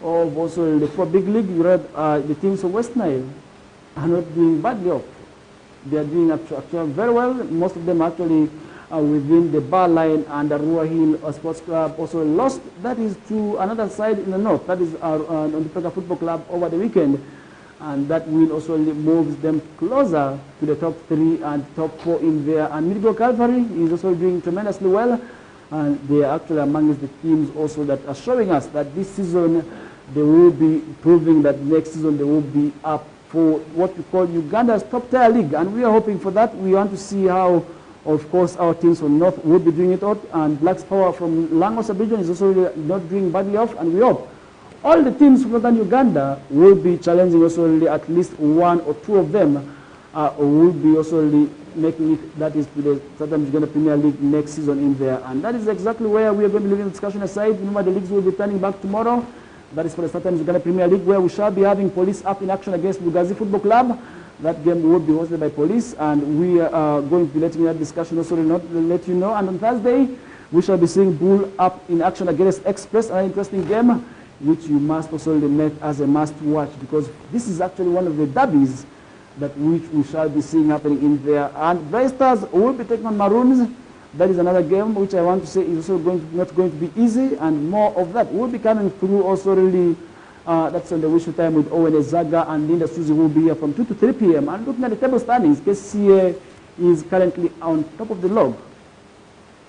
Speaker 1: of also the 4 big league, you read the teams of West Nile are not doing badly off. They are doing actually very well. Most of them actually within the bar line, and the Rua Hill Sports Club also lost. That is to another side in the north. That is on the Pega Football Club over the weekend. and that win also moves them closer to the top 3 and top 4 in there. And Midgo Calvary is also doing tremendously well, and they are actually amongst the teams also that are showing us that this season they will be proving that next season they will be up for what we call Uganda's top tier league, and we are hoping for that. We want to see how, of course, our teams from North will be doing it out, and Black's Power from Langos region is also not doing badly off, and we hope all the teams from Northern Uganda will be challenging also at least 1 or 2 of them will be also making it, that is, to the Southern Uganda Premier League next season in there. And that is exactly where we are going to be leaving the discussion aside. Remember, the leagues will be turning back tomorrow. That is for the Southern Uganda Premier League, where we shall be having Police up in action against Lugazi Football Club. That game will be hosted by Police, and we are going to be letting that discussion also let you know. And on Thursday, we shall be seeing Bull up in action against Express, an interesting game, which you must also make as a must watch, because this is actually one of the derbies that which we shall be seeing happening in there. And Bright Stars will be taking on Maroons. That is another game which I want to say is also not going to be easy, and more of that will be coming through also really. That's on the whistle time with Owen Ezaga and Linda Susie will be here from 2 to 3 p.m. And looking at the table standings, KCA is currently on top of the log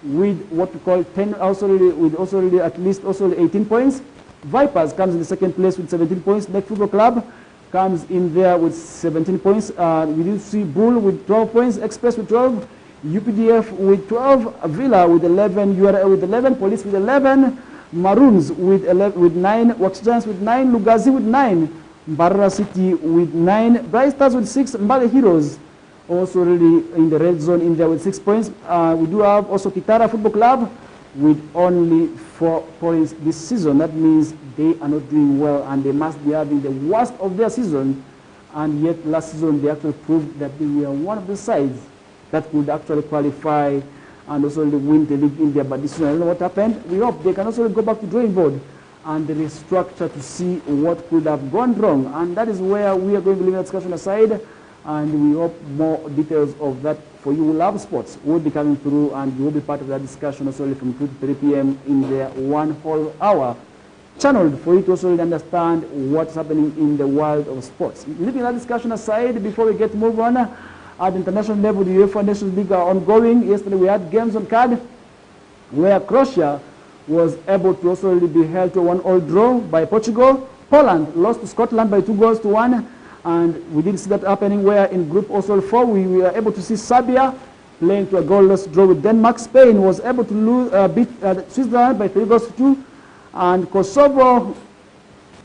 Speaker 1: with what we call 10, with at least 18 points. Vipers comes in the second place with 17 points. Neck Football Club comes in there with 17 points. We do see Bull with 12 points, Express with 12, UPDF with 12, Villa with 11, URL with 11, Police with 11, Maroons with 9, Wax Giants with 9, Lugazi with 9, Mbarara City with 9, Bright Stars with 6, Mbale Heroes also really in the red zone in there with 6 points. We do have also Kitara Football Club with only 4 points this season. That means they are not doing well, and they must be having the worst of their season. And yet last season they actually proved that they were one of the sides that could actually qualify and also win the league in there. But this season, I don't know what happened. We hope they can also go back to drawing board and restructure to see what could have gone wrong. And that is where we are going to leave the discussion aside. And we hope more details of that for you who love sports will be coming through, and you will be part of that discussion also from 2 to 3 p.m. in their 1 whole hour, channeled for you to also understand what's happening in the world of sports. Leaving that discussion aside, before we get to move on, at the international level, the UEFA Nations League are ongoing. Yesterday we had games on card where Croatia was able to also be held to a 1-1 draw by Portugal. Poland lost to Scotland by 2-1. And we didn't see that happening where in Group also 4 we were able to see Serbia playing to a goalless draw with Denmark. Spain was able to beat Switzerland by 3-2. And Kosovo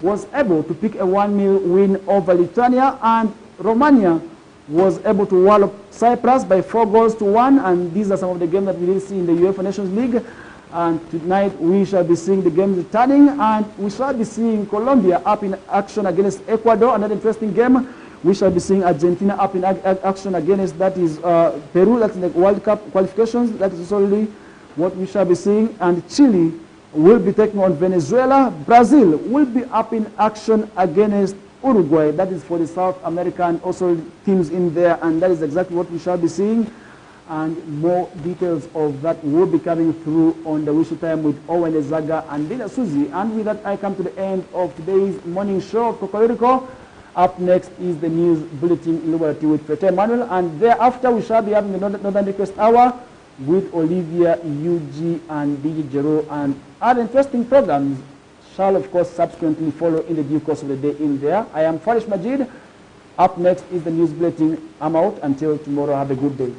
Speaker 1: was able to pick a 1-0 win over Lithuania. And Romania was able to wallop Cyprus by 4-1. And these are some of the games that we didn't see in the UEFA Nations League. And tonight we shall be seeing the games returning, and we shall be seeing Colombia up in action against Ecuador, another interesting game. We shall be seeing Argentina up in action against, that is Peru, that's in the World Cup qualifications. That is solely what we shall be seeing. And Chile will be taking on Venezuela. Brazil will be up in action against Uruguay. That is for the South American also teams in there, and that is exactly what we shall be seeing. And more details of that will be coming through on the whistle time with Owen Ezaga and Dina Susie. And with that, I come to the end of today's morning show of KOKOLIRIKO. Up next is the news bulletin in Liberty with Peter Manuel, and thereafter we shall be having the Northern Request Hour with Olivia, UG, and DJ Jero, and other interesting programs shall of course subsequently follow in the due course of the day in there. I am Farish Majid. Up next is the news bulletin. I'm out until tomorrow. Have a good day.